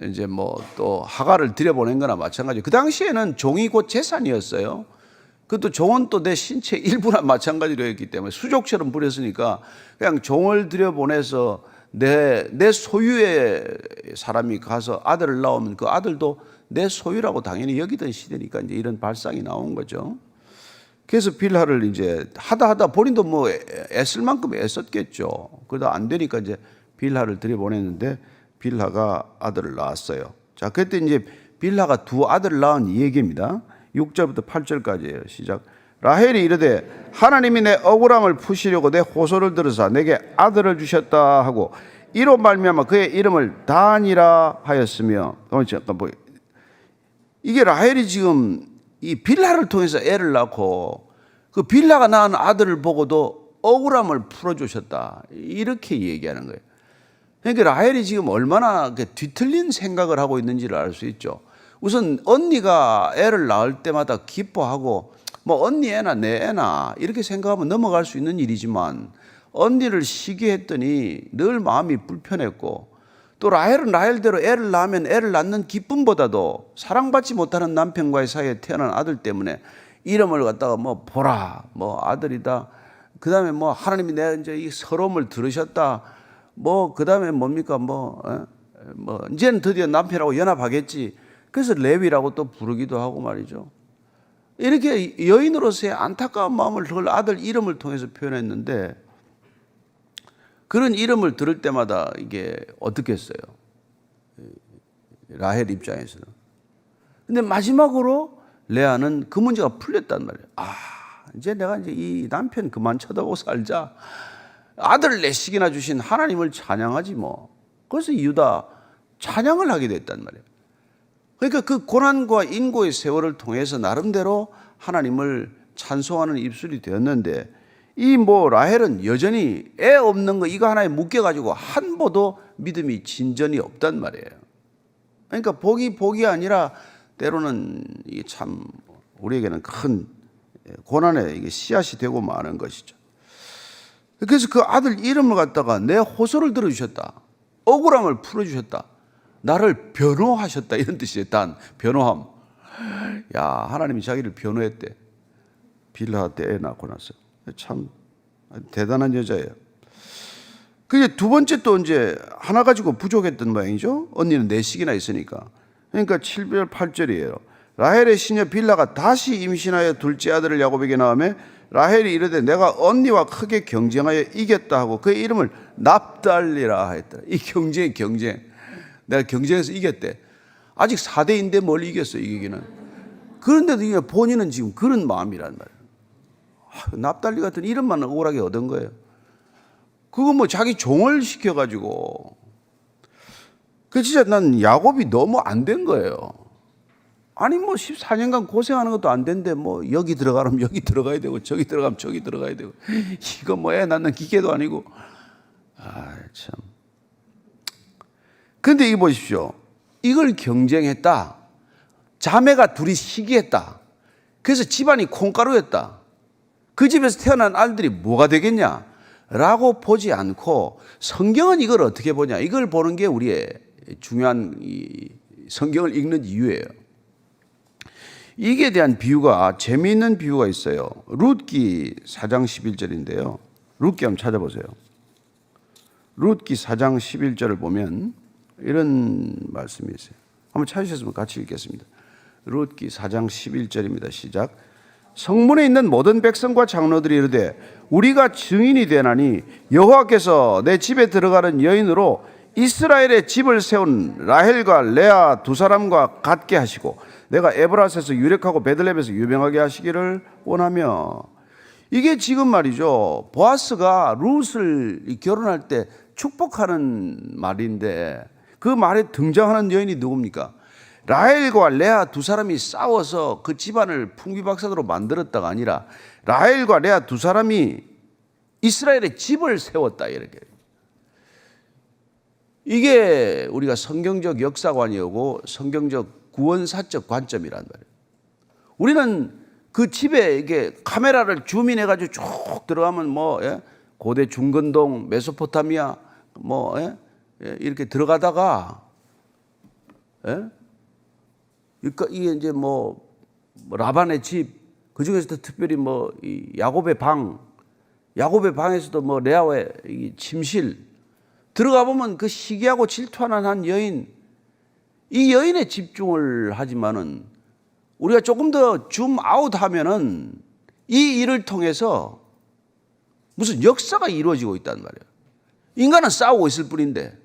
A: 이제 뭐 또 하가를 들여보낸 거나 마찬가지. 그 당시에는 종이 곧 재산이었어요. 그것도 종은 또 내 신체 일부나 마찬가지로 했기 때문에 수족처럼 부렸으니까 그냥 종을 들여보내서 내 소유의 사람이 가서 아들을 낳으면 그 아들도 내 소유라고 당연히 여기던 시대니까 이제 이런 발상이 나온 거죠. 그래서 빌하를 이제 하다 본인도 뭐 애쓸 만큼 애썼겠죠. 그러다 안 되니까 이제 빌하를 들여보냈는데 빌하가 아들을 낳았어요. 자, 그때 이제 빌하가 두 아들을 낳은 이 얘기입니다. 6절부터 8절까지예요. 시작. 라헬이 이르되 하나님이 내 억울함을 푸시려고 내 호소를 들으사 내게 아들을 주셨다 하고 이로 말미암아 그의 이름을 단이라 하였으며 이게 라헬이 지금 이 빌하를 통해서 애를 낳고 그 빌하가 낳은 아들을 보고도 억울함을 풀어주셨다 이렇게 얘기하는 거예요. 그러니까 라헬이 지금 얼마나 뒤틀린 생각을 하고 있는지를 알 수 있죠. 우선 언니가 애를 낳을 때마다 기뻐하고 뭐 언니 애나 내 애나 이렇게 생각하면 넘어갈 수 있는 일이지만 언니를 시기했더니 늘 마음이 불편했고 또 라헬은 라헬대로 애를 낳으면 애를 낳는 기쁨보다도 사랑받지 못하는 남편과의 사이에 태어난 아들 때문에 이름을 갖다가 뭐 보라 뭐 아들이다 그 다음에 뭐 하나님이 내가 이제 이 서러움을 들으셨다. 뭐 그 다음에 뭡니까 뭐 이제는 드디어 남편하고 연합하겠지. 그래서 레위라고 또 부르기도 하고 말이죠. 이렇게 여인으로서의 안타까운 마음을 그걸 아들 이름을 통해서 표현했는데 그런 이름을 들을 때마다 이게 어떻겠어요? 라헬 입장에서는. 근데 마지막으로 레아는 그 문제가 풀렸단 말이에요. 이제 내가 이제 이 남편 그만 쳐다보고 살자. 아들을 내식이나 주신 하나님을 찬양하지 뭐. 그래서 유다 찬양을 하게 됐단 말이에요. 그러니까 그 고난과 인고의 세월을 통해서 나름대로 하나님을 찬송하는 입술이 되었는데 이 뭐 라헬은 여전히 애 없는 거 이거 하나에 묶여가지고 한 번도 믿음이 진전이 없단 말이에요. 그러니까 복이 아니라 때로는 이게 참 우리에게는 큰 고난의 이게 씨앗이 되고 마는 것이죠. 그래서 그 아들 이름을 갖다가 내 호소를 들어주셨다. 억울함을 풀어주셨다. 나를 변호하셨다. 이런 뜻이에요. 단 변호함. 야, 하나님이 자기를 변호했대. 빌하 때 애 낳고 나서. 참 대단한 여자예요. 그게 두 번째 또 이제 하나 가지고 부족했던 모양이죠. 언니는 넷씩이나 있으니까. 그러니까 7절 8절이에요. 라헬의 시녀 빌라가 다시 임신하여 둘째 아들을 야곱에게 낳으며 라헬이 이르되 내가 언니와 크게 경쟁하여 이겼다 하고 그의 이름을 납달리라 했더라. 이 경쟁. 내가 경쟁해서 이겼대. 아직 4대인데 뭘 이겼어 이기기는. 그런데도 본인은 지금 그런 마음이란 말이에요. 납달리 같은 이름만 억울하게 얻은 거예요. 그거 뭐 자기 종을 시켜가지고. 그 진짜 난 야곱이 너무 안 된 거예요. 아니 뭐 14년간 고생하는 것도 안 된데 뭐 여기 들어가면 여기 들어가야 되고 저기 들어가면 저기 들어가야 되고 이거 뭐 애 낳는 기계도 아니고. 참. 근데 이거 보십시오. 이걸 경쟁했다. 자매가 둘이 시기했다. 그래서 집안이 콩가루였다. 그 집에서 태어난 아들들이 뭐가 되겠냐? 라고 보지 않고 성경은 이걸 어떻게 보냐? 이걸 보는 게 우리의 중요한 성경을 읽는 이유예요. 이게 대한 비유가 재미있는 비유가 있어요. 룻기 4장 11절인데요. 룻기 한번 찾아보세요. 룻기 4장 11절을 보면 이런 말씀이 있어요. 한번 찾으셨으면 같이 읽겠습니다. 룻기 4장 11절입니다. 시작. 성문에 있는 모든 백성과 장로들이 이르되 우리가 증인이 되나니 여호와께서 내 집에 들어가는 여인으로 이스라엘의 집을 세운 라헬과 레아 두 사람과 같게 하시고 내가 에브라스에서 유력하고 베들레헴에서 유명하게 하시기를 원하며. 이게 지금 말이죠. 보아스가 룻을 결혼할 때 축복하는 말인데 그 말에 등장하는 여인이 누굽니까? 라헬과 레아 두 사람이 싸워서 그 집안을 풍비박산으로 만들었다가 아니라 라헬과 레아 두 사람이 이스라엘의 집을 세웠다. 이렇게. 이게 우리가 성경적 역사관이고 성경적 구원사적 관점이란 말이에요. 우리는 그 집에 이게 카메라를 줌인해가지고 쭉 들어가면 뭐 고대 중건동 메소포타미아 뭐 이렇게 들어가다가 그러니까 이게 이제 뭐 라반의 집, 그 중에서도 특별히 뭐 이 야곱의 방에서도 뭐 레아의 이 침실 들어가 보면 그 시기하고 질투하는 한 여인, 이 여인에 집중을 하지만은 우리가 조금 더 줌 아웃하면은 이 일을 통해서 무슨 역사가 이루어지고 있단 말이에요. 인간은 싸우고 있을 뿐인데.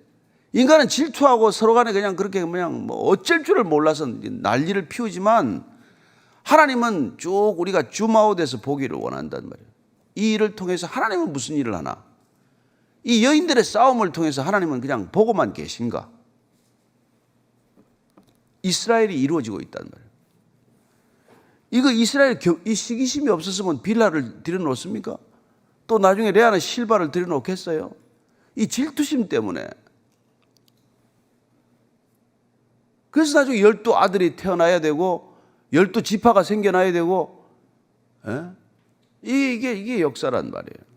A: 인간은 질투하고 서로 간에 그냥 그렇게 그냥 뭐 어쩔 줄을 몰라서 난리를 피우지만 하나님은 쭉 우리가 줌아웃해서 보기를 원한단 말이에요. 이 일을 통해서 하나님은 무슨 일을 하나? 이 여인들의 싸움을 통해서 하나님은 그냥 보고만 계신가? 이스라엘이 이루어지고 있단 말이에요. 이거 이스라엘 이 시기심이 없었으면 빌라를 들여놓습니까? 또 나중에 레아는 실바를 들여놓겠어요? 이 질투심 때문에. 그래서 나중에 12아들이 태어나야 되고 12지파가 생겨나야 되고 이게 역사란 말이에요.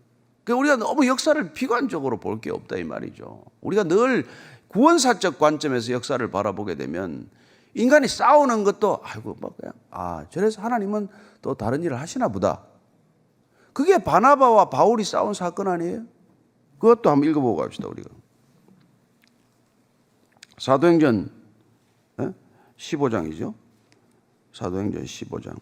A: 그러니까 우리가 너무 역사를 비관적으로 볼 게 없다 이 말이죠. 우리가 늘 구원사적 관점에서 역사를 바라보게 되면 인간이 싸우는 것도 아이고 뭐 그냥 저래서 하나님은 또 다른 일을 하시나 보다. 그게 바나바와 바울이 싸운 사건 아니에요? 그것도 한번 읽어보고 갑시다, 우리가. 사도행전 15장이죠. 사도행전 15장.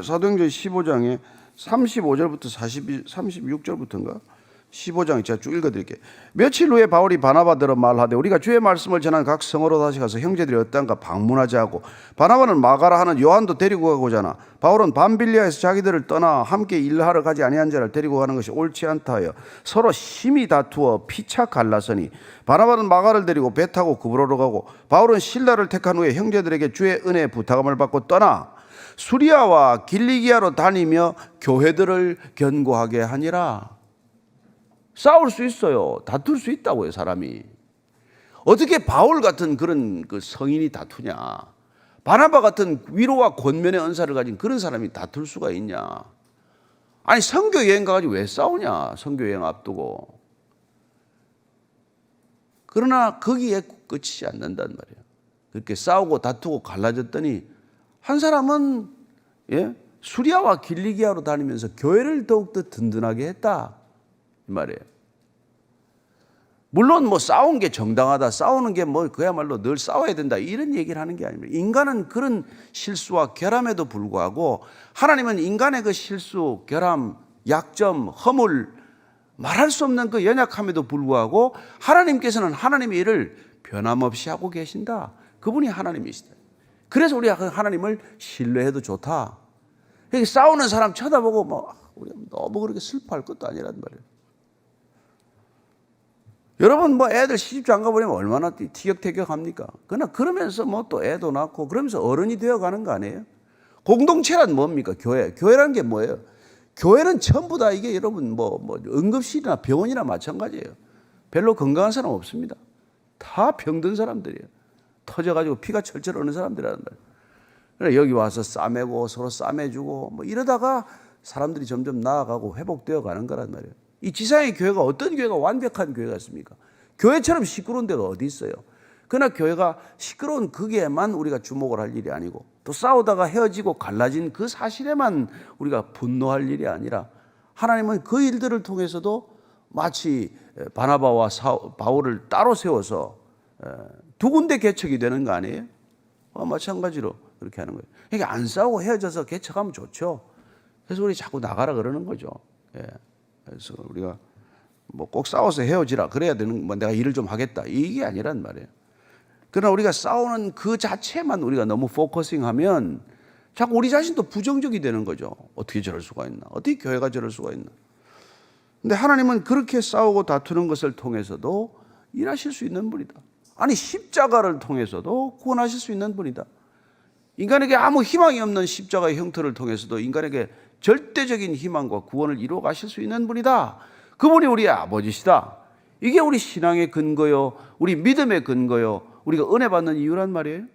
A: 사도행전 15장에 35절부터 36절부터인가? 15장 제가 쭉 읽어드릴게요. 며칠 후에 바울이 바나바더러 말하되 우리가 주의 말씀을 전한 각 성으로 다시 가서 형제들이 어떠한가 방문하자 하고, 바나바는 마가라 하는 요한도 데리고 가고자 하나 바울은 밤빌리아에서 자기들을 떠나 함께 일하러 가지 아니한 자를 데리고 가는 것이 옳지 않다 하여 서로 심히 다투어 피차 갈라서니, 바나바는 마가를 데리고 배 타고 구브로로 가고 바울은 실라를 택한 후에 형제들에게 주의 은혜의 부탁함을 받고 떠나 수리아와 길리기아로 다니며 교회들을 견고하게 하니라. 싸울 수 있어요. 다툴 수 있다고요, 사람이. 어떻게 바울 같은 그런 그 성인이 다투냐? 바나바 같은 위로와 권면의 은사를 가진 그런 사람이 다툴 수가 있냐? 아니, 선교 여행 가가지고 왜 싸우냐? 선교 여행 앞두고. 그러나 거기에 끝이지 않는단 말이에요. 그렇게 싸우고 다투고 갈라졌더니 한 사람은 수리아와 길리기아로 다니면서 교회를 더욱더 든든하게 했다, 이 말이에요. 물론 뭐 싸운 게 정당하다, 싸우는 게 뭐 그야말로 늘 싸워야 된다, 이런 얘기를 하는 게 아닙니다. 인간은 그런 실수와 결함에도 불구하고 하나님은 인간의 그 실수, 결함, 약점, 허물, 말할 수 없는 그 연약함에도 불구하고 하나님께서는 하나님의 일을 변함없이 하고 계신다. 그분이 하나님이시다. 그래서 우리가 하나님을 신뢰해도 좋다. 이렇게 싸우는 사람 쳐다보고 뭐 우리가 너무 그렇게 슬퍼할 것도 아니란 말이에요. 여러분 뭐 애들 시집 장가 보내면 얼마나 티격태격합니까? 그러나 그러면서 뭐 또 애도 낳고 그러면서 어른이 되어가는 거 아니에요? 공동체란 뭡니까? 교회라는 게 뭐예요? 교회는 전부 다 이게 여러분 뭐 응급실이나 병원이나 마찬가지예요. 별로 건강한 사람 없습니다. 다 병든 사람들이에요. 터져가지고 피가 철철 흐르는 사람들이라는 말이에요. 그래 여기 와서 싸매고 서로 싸매주고 뭐 이러다가 사람들이 점점 나아가고 회복되어 가는 거란 말이에요. 이 지상의 교회가 어떤 교회가 완벽한 교회가 있습니까? 교회처럼 시끄러운 데가 어디 있어요? 그러나 교회가 시끄러운 거기에만 우리가 주목을 할 일이 아니고, 또 싸우다가 헤어지고 갈라진 그 사실에만 우리가 분노할 일이 아니라, 하나님은 그 일들을 통해서도 마치 바나바와 바울을 따로 세워서 두 군데 개척이 되는 거 아니에요? 마찬가지로 그렇게 하는 거예요. 그러니까 안 싸우고 헤어져서 개척하면 좋죠. 그래서 우리 자꾸 나가라 그러는 거죠. 그래서 우리가 뭐 꼭 싸워서 헤어지라 그래야 되는, 뭐 내가 일을 좀 하겠다, 이게 아니란 말이에요. 그러나 우리가 싸우는 그 자체만 우리가 너무 포커싱하면 자꾸 우리 자신도 부정적이 되는 거죠. 어떻게 저럴 수가 있나? 어떻게 교회가 저럴 수가 있나? 근데 하나님은 그렇게 싸우고 다투는 것을 통해서도 일하실 수 있는 분이다. 아니, 십자가를 통해서도 구원하실 수 있는 분이다. 인간에게 아무 희망이 없는 십자가의 형태를 통해서도 인간에게 절대적인 희망과 구원을 이루어 가실 수 있는 분이다. 그분이 우리의 아버지시다. 이게 우리 신앙의 근거요, 우리 믿음의 근거요, 우리가 은혜 받는 이유란 말이에요.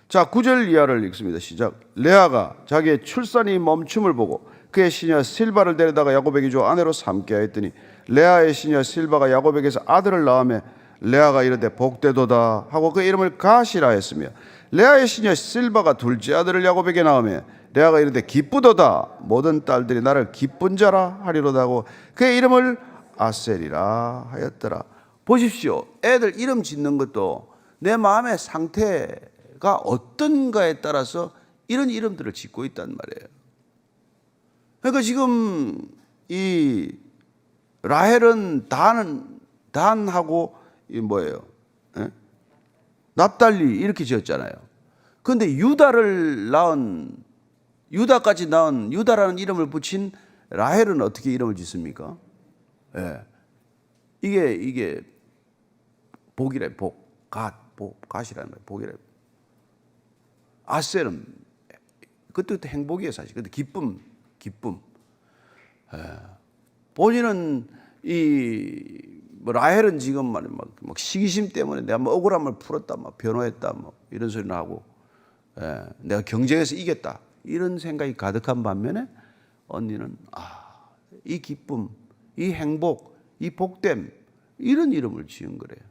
A: 자, 9절 이하를 읽습니다. 시작. 레아가 자기의 출산이 멈춤을 보고 그의 시녀 실바를 데려다가 야곱에게 줘 아내로 삼게 하였더니, 레아의 시녀 실바가 야곱에게서 아들을 낳으며 레아가 이르되 복되도다 하고 그 이름을 가시라 했으며, 레아의 시녀 실바가 둘째 아들을 야곱에게 낳으며 레아가 이르되 기쁘도다, 모든 딸들이 나를 기쁜 자라 하리로다 하고 그의 이름을 아셀이라 하였더라. 보십시오. 애들 이름 짓는 것도 내 마음의 상태가 어떤가에 따라서 이런 이름들을 짓고 있단 말이에요. 그러니까 지금 이 라헬은 단하고 이 뭐예요? 납달리 이렇게 지었잖아요. 그런데 유다까지 낳은 유다라는 이름을 붙인 라헬은 어떻게 이름을 짓습니까? 이게 복이래. 갓이라는 거예요. 복이래. 아셀은 그때부터 행복이에요, 사실. 근데 기쁨. 본인은 라헬은 지금 막 시기심 때문에 내가 뭐 억울함을 풀었다, 막 변호했다, 뭐 이런 소리는 하고, 내가 경쟁에서 이겼다, 이런 생각이 가득한 반면에 언니는 이 기쁨, 이 행복, 이 복됨, 이런 이름을 지은 거래요.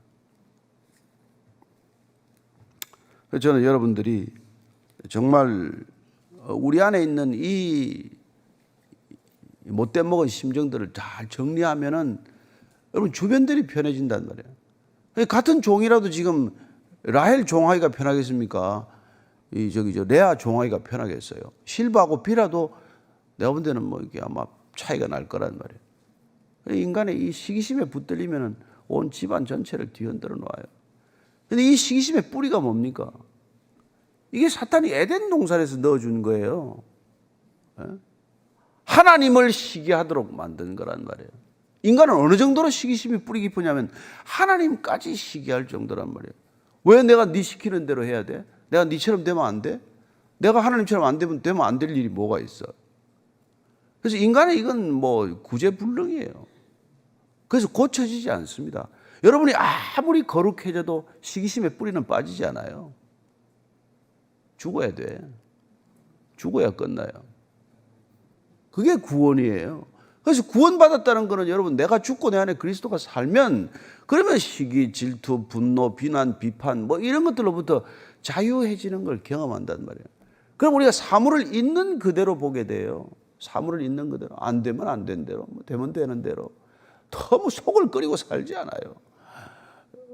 A: 저는 여러분들이 정말 우리 안에 있는 이 못돼 먹은 심정들을 잘 정리하면은 여러분 주변들이 편해진단 말이에요. 같은 종이라도 지금 라헬 종하기가 편하겠습니까? 저 레아 종하기가 편하겠어요. 실바하고 비라도 내가 본 데는 뭐 이게 아마 차이가 날 거란 말이에요. 인간의 이 시기심에 붙들리면은 온 집안 전체를 뒤흔들어 놓아요. 근데 이 시기심의 뿌리가 뭡니까? 이게 사탄이 에덴 동산에서 넣어준 거예요. 하나님을 시기하도록 만든 거란 말이에요. 인간은 어느 정도로 시기심이 뿌리 깊으냐면 하나님까지 시기할 정도란 말이에요. 왜 내가 네 시키는 대로 해야 돼? 내가 네처럼 되면 안 돼? 내가 하나님처럼 안 되면 안 될 일이 뭐가 있어? 그래서 인간의 이건 뭐 구제불능이에요. 그래서 고쳐지지 않습니다. 여러분이 아무리 거룩해져도 시기심의 뿌리는 빠지지 않아요. 죽어야 돼. 죽어야 끝나요. 그게 구원이에요. 그래서 구원받았다는 것은 여러분 내가 죽고 내 안에 그리스도가 살면 그러면 시기, 질투, 분노, 비난, 비판 뭐 이런 것들로부터 자유해지는 걸 경험한단 말이에요. 그럼 우리가 사물을 있는 그대로 보게 돼요. 사물을 있는 그대로. 안 되면 안 된 대로, 뭐 되면 되는 대로. 너무 속을 끓이고 살지 않아요.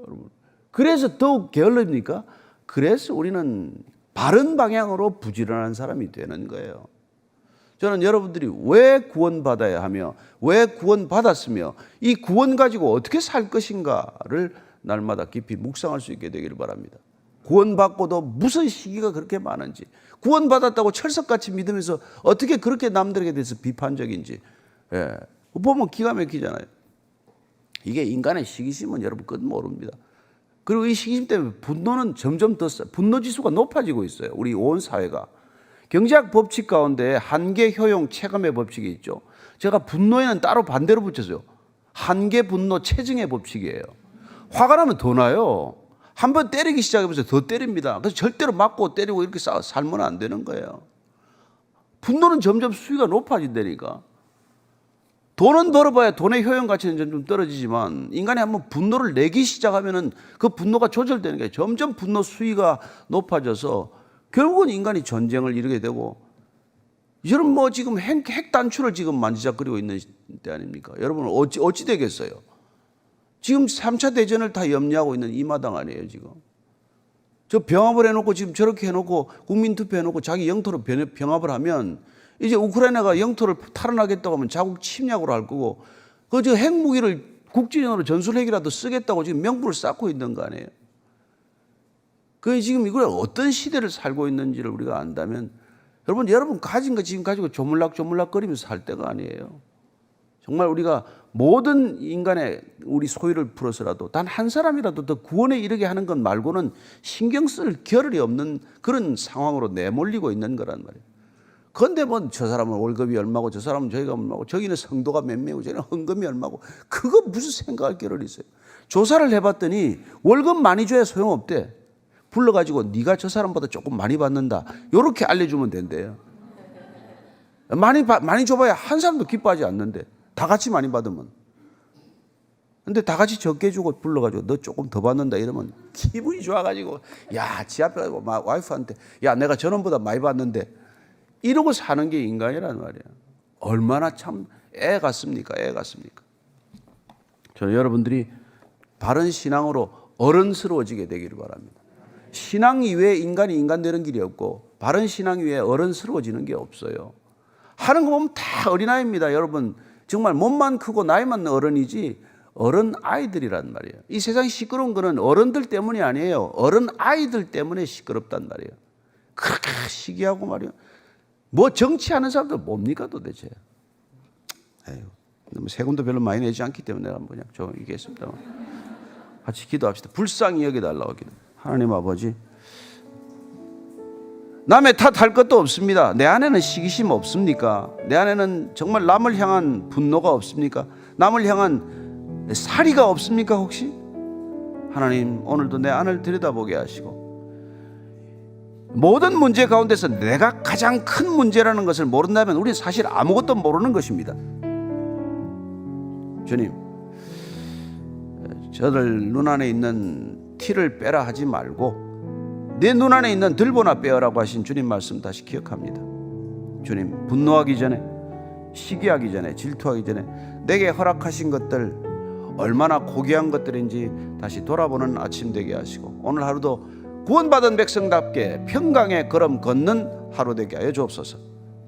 A: 여러분. 그래서 더욱 게을릅니까? 그래서 우리는 바른 방향으로 부지런한 사람이 되는 거예요. 저는 여러분들이 왜 구원받아야 하며 왜 구원받았으며 이 구원 가지고 어떻게 살 것인가를 날마다 깊이 묵상할 수 있게 되기를 바랍니다. 구원받고도 무슨 시기가 그렇게 많은지, 구원받았다고 철석같이 믿으면서 어떻게 그렇게 남들에게 대해서 비판적인지, 보면 기가 막히잖아요. 이게 인간의 시기심은 여러분 끝 모릅니다. 그리고 이 시기심 때문에 분노는 점점 더 분노 지수가 높아지고 있어요. 우리 온 사회가. 경제학 법칙 가운데 한계, 효용, 체감의 법칙이 있죠. 제가 분노에는 따로 반대로 붙였어요. 한계, 분노, 체증의 법칙이에요. 화가 나면 더 나요. 한번 때리기 시작해보세요. 더 때립니다. 그래서 절대로 맞고 때리고 이렇게 살면 안 되는 거예요. 분노는 점점 수위가 높아진다니까. 돈은 벌어봐야 돈의 효용 가치는 좀 떨어지지만 인간이 한번 분노를 내기 시작하면은 그 분노가 조절되는 거예요. 점점 분노 수위가 높아져서 결국은 인간이 전쟁을 이루게 되고, 여러분 뭐 지금 핵 단추를 지금 만지작거리고 있는 때 아닙니까? 여러분 어찌 되겠어요? 지금 3차 대전을 다 염려하고 있는 이 마당 아니에요, 지금. 저 병합을 해놓고 지금 저렇게 해놓고 국민투표 해놓고 자기 영토로 병합을 하면 이제 우크라이나가 영토를 탈환하겠다고 하면 자국 침략으로 할 거고, 그 저 핵무기를 국진으로 전술핵이라도 쓰겠다고 지금 명분을 쌓고 있는 거 아니에요? 그 지금 이걸 어떤 시대를 살고 있는지를 우리가 안다면 여러분 가진 거 지금 가지고 조물락거리면서 살 때가 아니에요. 정말 우리가 모든 인간의 우리 소유를 풀어서라도 단 한 사람이라도 더 구원에 이르게 하는 것 말고는 신경 쓸 겨를이 없는 그런 상황으로 내몰리고 있는 거란 말이에요. 그런데 뭐 저 사람은 월급이 얼마고 저 사람은 저희가 얼마고 저기는 성도가 몇 명이고 저기는 헌금이 얼마고, 그거 무슨 생각할 겨를이 있어요. 조사를 해봤더니 월급 많이 줘야 소용없대. 불러가지고 네가 저 사람보다 조금 많이 받는다, 이렇게 알려주면 된대요. 많이 줘봐야 한 사람도 기뻐하지 않는데, 다 같이 많이 받으면. 근데 다 같이 적게 주고 불러가지고 너 조금 더 받는다 이러면 기분이 좋아가지고 야, 지 앞에 가지고 와이프한테 야, 내가 저놈보다 많이 받는데, 이러고 사는 게 인간이란 말이에요. 얼마나 참 애 같습니까? 애 같습니까? 저는 여러분들이 바른 신앙으로 어른스러워지게 되기를 바랍니다. 신앙 이외에 인간이 인간 되는 길이 없고 바른 신앙 이외에 어른스러워지는 게 없어요. 하는 거 보면 다 어린아이입니다. 여러분 정말 몸만 크고 나이만 어른이지 어른 아이들이란 말이에요. 이 세상이 시끄러운 거는 어른들 때문이 아니에요. 어른 아이들 때문에 시끄럽단 말이에요. 그렇게 시기하고 말이에요. 뭐 정치하는 사람들 뭡니까 도대체. 에휴, 세금도 별로 많이 내지 않기 때문에 내가 그냥 좀 얘기했습니다. 같이 기도합시다. 불쌍히 여겨달라고 기도. 하나님 아버지, 남의 탓할 것도 없습니다. 내 안에는 시기심 없습니까? 내 안에는 정말 남을 향한 분노가 없습니까? 남을 향한 사리가 없습니까 혹시? 하나님 오늘도 내 안을 들여다보게 하시고, 모든 문제 가운데서 내가 가장 큰 문제라는 것을 모른다면 우리는 사실 아무것도 모르는 것입니다. 주님, 저들 눈 안에 있는 티를 빼라 하지 말고 내 눈 안에 있는 들보나 빼어라고 하신 주님 말씀 다시 기억합니다. 주님, 분노하기 전에, 시기하기 전에, 질투하기 전에 내게 허락하신 것들 얼마나 고귀한 것들인지 다시 돌아보는 아침 되게 하시고, 오늘 하루도 구원받은 백성답게 평강의 걸음 걷는 하루 되게 하여 주옵소서.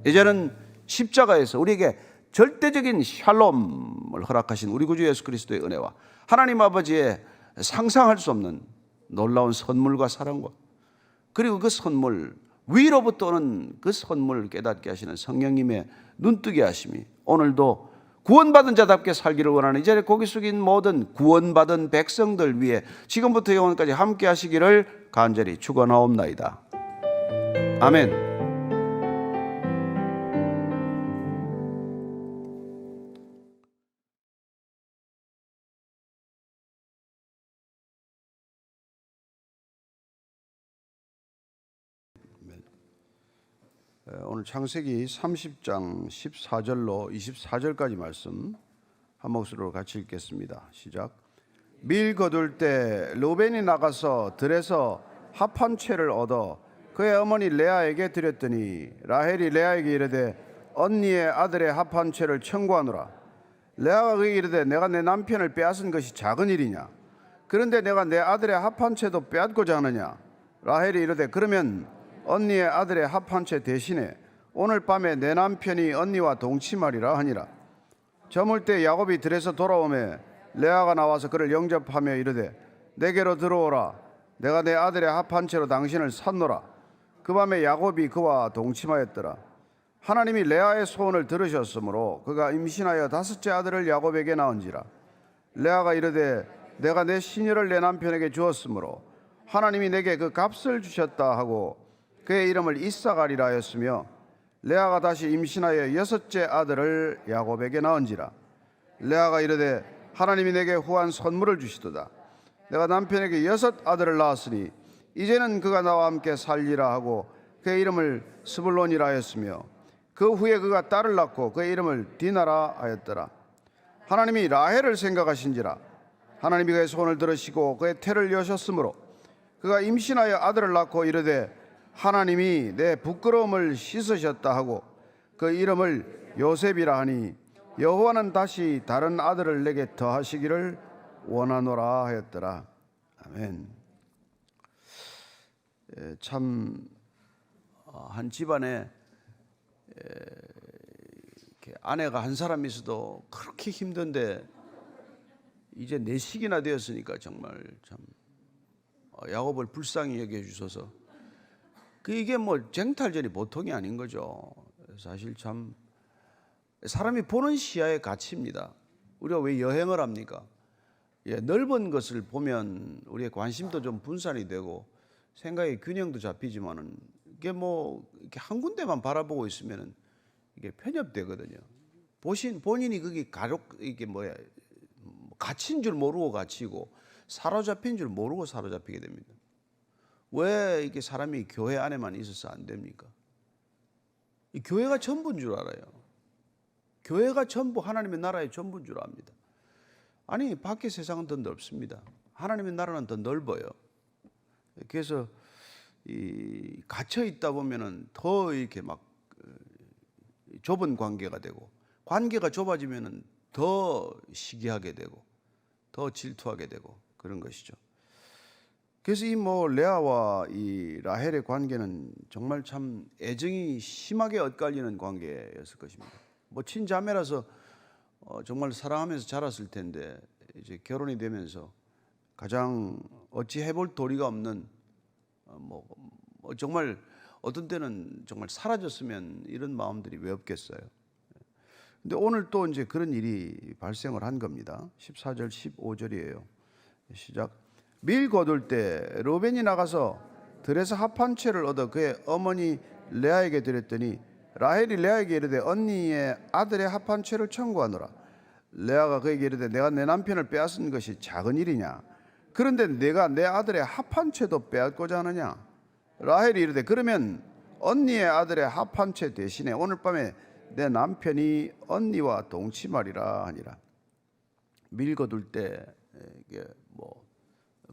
A: 이제는 십자가에서 우리에게 절대적인 샬롬을 허락하신 우리 구주 예수 그리스도의 은혜와 하나님 아버지의 상상할 수 없는 놀라운 선물과 사랑과, 그리고 그 선물 위로부터 오는 그 선물을 깨닫게 하시는 성령님의 눈뜨게 하심이 오늘도 구원받은 자답게 살기를 원하는 이 자리에 고개 숙인 모든 구원받은 백성들 위해 지금부터 영원까지 함께 하시기를 간절히 축원하옵나이다. 아멘. 오늘 창세기 30장 14절로 24절까지 말씀 한 목소리로 같이 읽겠습니다. 시작. 밀 거둘 때 르우벤이 나가서 들에서 합 한 채를 얻어 그의 어머니 레아에게 드렸더니 라헬이 레아에게 이르되 언니의 아들의 합 한 채를 청구하노라. 레아가 그에게 이르되 내가 내 남편을 빼앗은 것이 작은 일이냐? 그런데 내가 내 아들의 합 한 채도 빼앗고자 하느냐? 라헬이 이르되 그러면 언니의 아들의 합 한 채 대신에 오늘 밤에 내 남편이 언니와 동침하리라 하니라. 저물 때 야곱이 들에서 돌아오매 레아가 나와서 그를 영접하며 이르되 내게로 들어오라. 내가 내 아들의 합 한 채로 당신을 샀노라. 그 밤에 야곱이 그와 동침하였더라. 하나님이 레아의 소원을 들으셨으므로 그가 임신하여 5째 아들을 야곱에게 낳은지라. 레아가 이르되 내가 내 시녀를 내 남편에게 주었으므로 하나님이 내게 그 값을 주셨다 하고 그의 이름을 이삭아리라 하였으며, 레아가 다시 임신하여 6째 아들을 야곱에게 낳은지라. 레아가 이르되 하나님이 내게 후한 선물을 주시도다. 내가 남편에게 6 아들을 낳았으니 이제는 그가 나와 함께 살리라 하고 그의 이름을 스불론이라 하였으며, 그 후에 그가 딸을 낳고 그의 이름을 디나라 하였더라. 하나님이 라헬을 생각하신지라. 하나님이 그의 소원을 들으시고 그의 태를 여셨으므로 그가 임신하여 아들을 낳고 이르되 하나님이 내 부끄러움을 씻으셨다 하고 그 이름을 요셉이라 하니 여호와는 다시 다른 아들을 내게 더하시기를 원하노라 하였더라. 아멘. 참 한 집안에 아내가 한 사람 있어도 그렇게 힘든데 이제 4식이나 되었으니까 정말 참 야곱을 불쌍히 여겨 주셔서 이게 뭐 쟁탈전이 보통이 아닌 거죠. 사실 참 사람이 보는 시야의 가치입니다. 우리가 왜 여행을 합니까? 넓은 것을 보면 우리의 관심도 좀 분산이 되고 생각의 균형도 잡히지만은 이게 뭐 이렇게 한 군데만 바라보고 있으면은 이게 편협되거든요. 본인이 그게 이게 갇힌 줄 모르고 갇히고 사로잡힌 줄 모르고 사로잡히게 됩니다. 왜 이게 사람이 교회 안에만 있어서 안 됩니까? 이 교회가 전부인 줄 알아요. 교회가 전부 하나님의 나라의 전부인 줄 압니다. 아니 밖의 세상은 더 넓습니다. 하나님의 나라는 더 넓어요. 그래서 이 갇혀 있다 보면은 더 이렇게 막 좁은 관계가 되고, 관계가 좁아지면은 더 시기하게 되고 더 질투하게 되고 그런 것이죠. 그래서 이 레아와 이 라헬의 관계는 정말 참 애정이 심하게 엇갈리는 관계였을 것입니다. 친자매라서 정말 사랑하면서 자랐을 텐데 이제 결혼이 되면서 가장 어찌 해볼 도리가 없는 정말 어떤 때는 정말 사라졌으면 이런 마음들이 왜 없겠어요. 근데 오늘 또 이제 그런 일이 발생을 한 겁니다. 14절 15절이에요. 시작. 밀 거둘 때 르우벤이 나가서 들에서 합 한 채를 얻어 그의 어머니 레아에게 드렸더니 라헬이 레아에게 이르되 언니의 아들의 합 한 채를 청구하노라. 레아가 그에게 이르되 내가 내 남편을 빼앗은 것이 작은 일이냐? 그런데 내가 내 아들의 합 한 채도 빼앗고자 하느냐? 라헬이 이르되 그러면 언니의 아들의 합 한 채 대신에 오늘 밤에 내 남편이 언니와 동침하리라 하니라. 밀 거둘 때 이게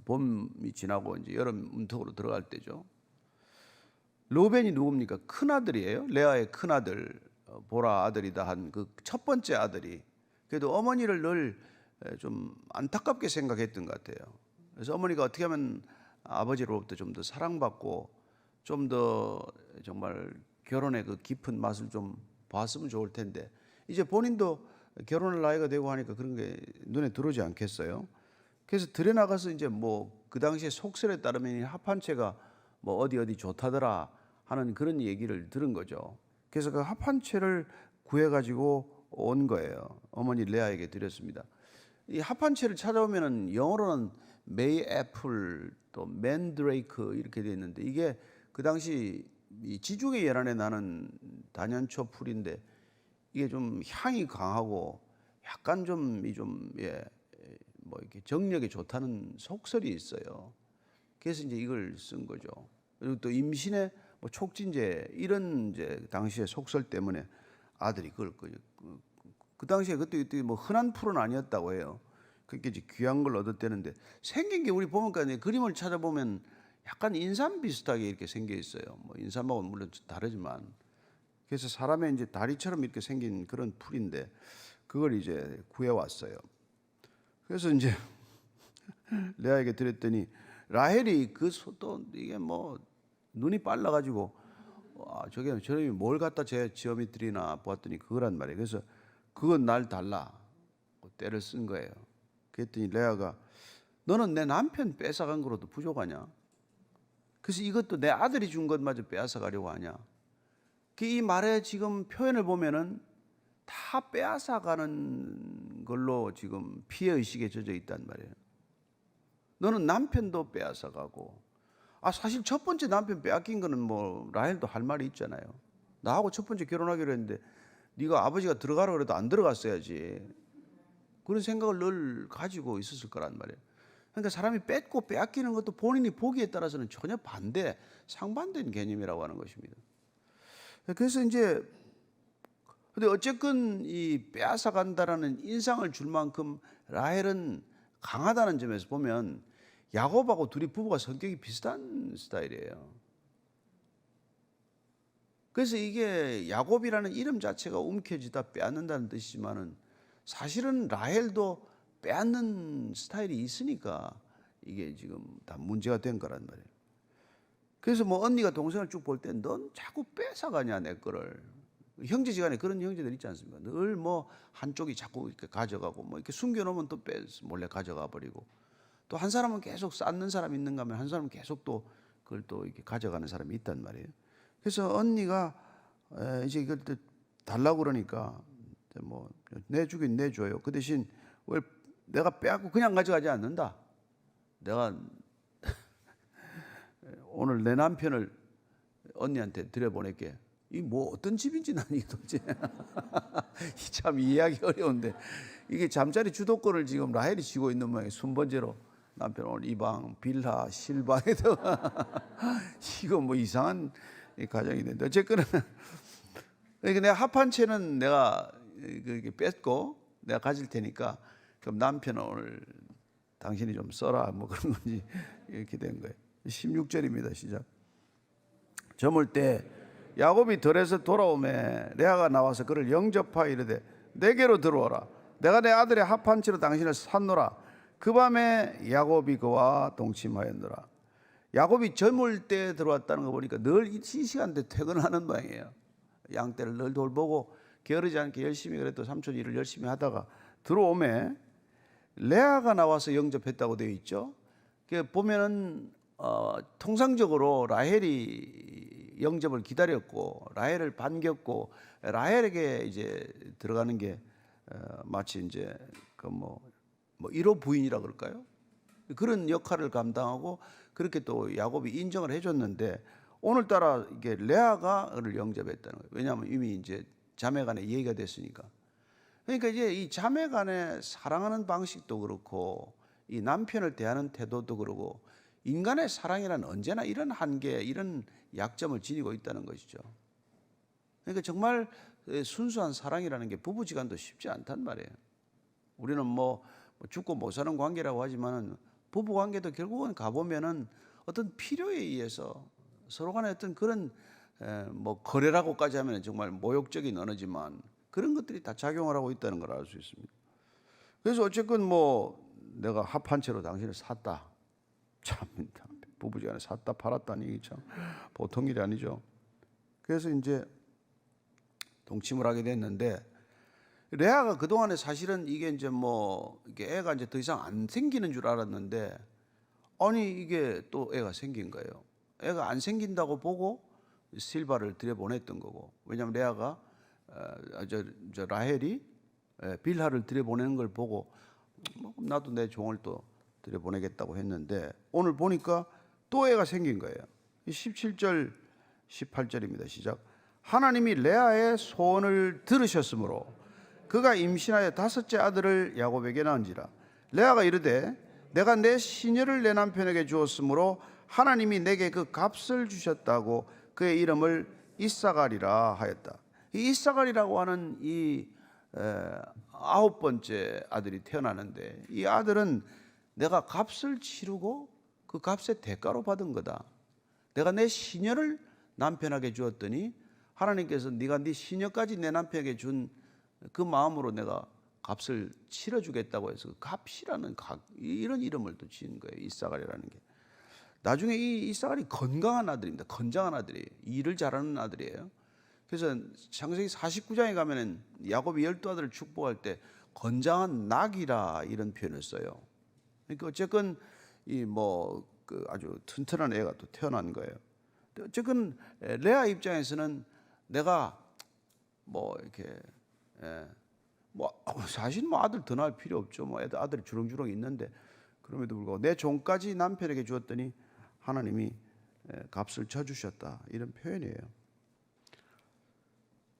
A: 봄이 지나고 이제 여름 문턱으로 들어갈 때죠. 르우벤이 누굽니까? 큰 아들이에요. 레아의 큰 아들, 보라 아들이다 한 그 첫 번째 아들이. 그래도 어머니를 늘 좀 안타깝게 생각했던 것 같아요. 그래서 어머니가 어떻게 하면 아버지로부터 좀 더 사랑받고 좀 더 정말 결혼의 그 깊은 맛을 좀 봤으면 좋을 텐데, 이제 본인도 결혼할 나이가 되고 하니까 그런 게 눈에 들어오지 않겠어요? 그래서 들에 나가서 이제 뭐 그 당시에 속설에 따르면 합한채가 뭐 어디 좋다더라 하는 그런 얘기를 들은 거죠. 그래서 그 합한채를 구해가지고 온 거예요. 어머니 레아에게 드렸습니다. 이 합한채를 찾아오면은 영어로는 메이 애플 또 맨드레이크 이렇게 되어 있는데, 이게 그 당시 이 지중해 연안에 나는 단연초 풀인데 이게 좀 향이 강하고 약간 좀 뭐 이렇게 정력에 좋다는 속설이 있어요. 그래서 이제 이걸 쓴 거죠. 그리고 또 임신의 뭐 촉진제 이런 이제 당시의 속설 때문에 아들이 그걸 그 당시에 그때 뭐 흔한 풀은 아니었다고 해요. 그렇게 이제 귀한 걸 얻었대는데, 생긴 게 우리 보면 그림을 찾아보면 약간 인삼 비슷하게 이렇게 생겨 있어요. 뭐 인삼하고는 물론 다르지만. 그래서 사람의 이제 다리처럼 이렇게 생긴 그런 풀인데 그걸 이제 구해왔어요. 그래서 이제 레아에게 드렸더니 라헬이 또 이게 뭐 눈이 빨라가지고 저놈이 뭘 갖다 제 지어미들이나 보았더니 그거란 말이에요. 그래서 그건 날 달라 때를 쓴 거예요. 그랬더니 레아가 너는 내 남편 뺏어간 거로도 부족하냐? 그래서 이것도 내 아들이 준 것마저 빼앗아가려고 하냐? 이 말의 지금 표현을 보면은 다 빼앗아가는 걸로 지금 피해의식에 젖어 있단 말이에요. 너는 남편도 빼앗아가고, 사실 첫 번째 남편 빼앗긴 거는 뭐 라헬도 할 말이 있잖아요. 나하고 첫 번째 결혼하기로 했는데 네가 아버지가 들어가라 그래도 안 들어갔어야지. 그런 생각을 늘 가지고 있었을 거란 말이에요. 그러니까 사람이 뺏고 빼앗기는 것도 본인이 보기에 따라서는 전혀 상반된 개념이라고 하는 것입니다. 그래서 이제 근데 어쨌건 이 빼앗아 간다라는 인상을 줄 만큼 라헬은 강하다는 점에서 보면 야곱하고 둘이 부부가 성격이 비슷한 스타일이에요. 그래서 이게 야곱이라는 이름 자체가 움켜쥐다 빼앗는다는 뜻이지만은 사실은 라헬도 빼앗는 스타일이 있으니까 이게 지금 다 문제가 된 거란 말이에요. 그래서 뭐 언니가 동생을 쭉 볼 때 넌 자꾸 뺏어가냐 내 거를. 형제지간에 그런 형제들 있지 않습니까? 늘 뭐 한쪽이 자꾸 이렇게 가져가고 뭐 이렇게 숨겨놓으면 또 몰래 가져가 버리고, 또 한 사람은 계속 쌓는 사람이 있는가 하면 한 사람은 계속 또 그걸 또 이렇게 가져가는 사람이 있단 말이에요. 그래서 언니가 이제 이걸 또 달라고 그러니까 뭐 내주긴 내줘요. 그 대신 왜 내가 빼앗고 그냥 가져가지 않는다. 내가 오늘 내 남편을 언니한테 들여보낼게. 이 뭐 어떤 집인지 난 이게 도대체 참 이해하기 어려운데, 이게 잠자리 주도권을 지금 라헬이 쥐고 있는 모양이에요. 순번제로 남편 오늘 이 방 빌라 실방에도 이거 뭐 이상한 가정이 되는데, 어쨌거나 그러니까 내가 합한 채는 내가 그렇게 뺏고 내가 가질 테니까 그럼 남편은 오늘 당신이 좀 써라 뭐 그런 건지 이렇게 된 거예요. 16절입니다. 시작. 저물 때 야곱이 들에서 돌아오매 레아가 나와서 그를 영접하여 이르되 내게로 들어오라. 내가 내 아들의 합한치로 당신을 샀노라. 그 밤에 야곱이 그와 동침하였노라. 야곱이 저물 때 들어왔다는 거 보니까 늘 이 시간대 퇴근하는 모양이에요. 양떼를 늘 돌보고 게으르지 않게 열심히, 그래도 삼촌 일을 열심히 하다가 들어오매 레아가 나와서 영접했다고 되어 있죠. 보면은 통상적으로 라헬이 영접을 기다렸고 라헬을 반겼고 라헬에게 이제 들어가는 게 마치 이제 그 뭐 1호 부인이라 그럴까요? 그런 역할을 감당하고 그렇게 또 야곱이 인정을 해줬는데, 오늘따라 이게 레아가 그를 영접했다는 거예요. 왜냐하면 이미 이제 자매간에 얘기가 됐으니까. 그러니까 이제 이 자매간에 사랑하는 방식도 그렇고 이 남편을 대하는 태도도 그러고 인간의 사랑이란 언제나 이런 한계, 이런 약점을 지니고 있다는 것이죠. 그러니까 정말 순수한 사랑이라는 게 부부지간도 쉽지 않단 말이에요. 우리는 뭐 죽고 못 사는 관계라고 하지만은 부부 관계도 결국은 가보면은 어떤 필요에 의해서 서로 간에 어떤 그런 뭐 거래라고까지 하면 정말 모욕적인 언어지만 그런 것들이 다 작용을 하고 있다는 걸 알 수 있습니다. 그래서 어쨌건 뭐 내가 합한 채로 당신을 샀다. 참 부부지간에 샀다 팔았다니 참 보통 일이 아니죠. 그래서 이제 동침을 하게 됐는데 레아가 그동안에 사실은 이게 이제 뭐 이게 애가 이제 더 이상 안 생기는 줄 알았는데 아니 이게 또 애가 생긴 거예요. 애가 안 생긴다고 보고 실바를 들여보냈던 거고, 왜냐하면 레아가 저 라헬이 빌하를 들여보내는 걸 보고 나도 내 종을 또 들여보내겠다고 했는데 오늘 보니까 또 애가 생긴 거예요. 17절 18절입니다. 시작. 하나님이 레아의 소원을 들으셨으므로 그가 임신하여 5째 아들을 야곱에게 낳은지라. 레아가 이르되 내가 내 시녀를 내 남편에게 주었으므로 하나님이 내게 그 값을 주셨다고 그의 이름을 이사갈이라 하였다. 이 이사갈이라고 하는 이 9번째 아들이 태어나는데 이 아들은 내가 값을 치르고 그 값의 대가로 받은 거다. 내가 내 시녀를 남편에게 주었더니 하나님께서 네가 네 시녀까지 내 남편에게 준 그 마음으로 내가 값을 치러주겠다고 해서 값이라는 이런 이름을 또 지은 거예요. 이사갈이라는 게. 나중에 이 이사갈이 건강한 아들입니다. 건장한 아들이에요. 일을 잘하는 아들이에요. 그래서 창세기 49장에 가면은 야곱이 12아들을 축복할 때 건장한 낙이라 이런 표현을 써요. 그러니까 어쨌건 이 뭐 그 아주 튼튼한 애가 또 태어난 거예요. 어쨌건 레아 입장에서는 내가 뭐 이렇게 뭐 사실 뭐 아들 더 낳을 필요 없죠. 뭐 아들이 주렁주렁 있는데 그럼에도 불구하고 내 종까지 남편에게 주었더니 하나님이 값을 쳐주셨다 이런 표현이에요.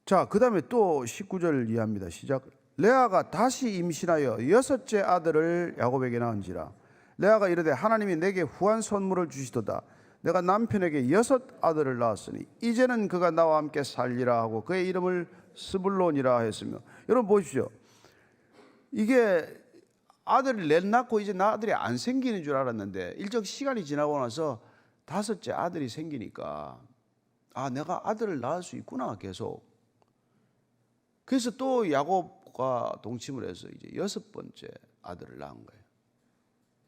A: 자, 그 다음에 또 19절 이해합니다. 시작. 레아가 다시 임신하여 6째 아들을 야곱에게 낳은지라. 레아가 이르되 하나님이 내게 후한 선물을 주시도다. 내가 남편에게 6아들을 낳았으니 이제는 그가 나와 함께 살리라 하고 그의 이름을 스불론이라 했으며. 여러분 보십시오. 이게 아들을 낳고 이제 아들이 안 생기는 줄 알았는데 일정 시간이 지나고 나서 5째 아들이 생기니까 아 내가 아들을 낳을 수 있구나 계속. 그래서 또 야곱과 동침을 해서 이제 6번째 아들을 낳은 거예요.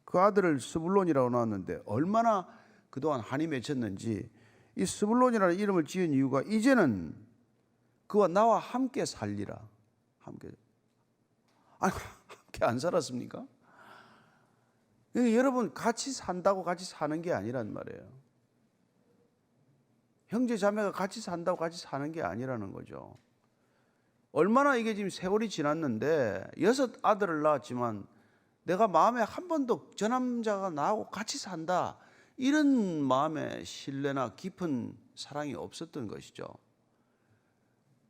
A: 그 아들을 스불론이라고 낳았는데 얼마나 그동안 한이 맺혔는지 이 스불론이라는 이름을 지은 이유가 이제는 그와 나와 함께 살리라. 함께 안 살았습니까? 여러분 같이 산다고 같이 사는 게 아니란 말이에요. 형제 자매가 같이 산다고 같이 사는 게 아니라는 거죠. 얼마나 이게 지금 세월이 지났는데 6아들을 낳았지만 내가 마음에 한 번도 저 남자가 나하고 같이 산다 이런 마음의 신뢰나 깊은 사랑이 없었던 것이죠.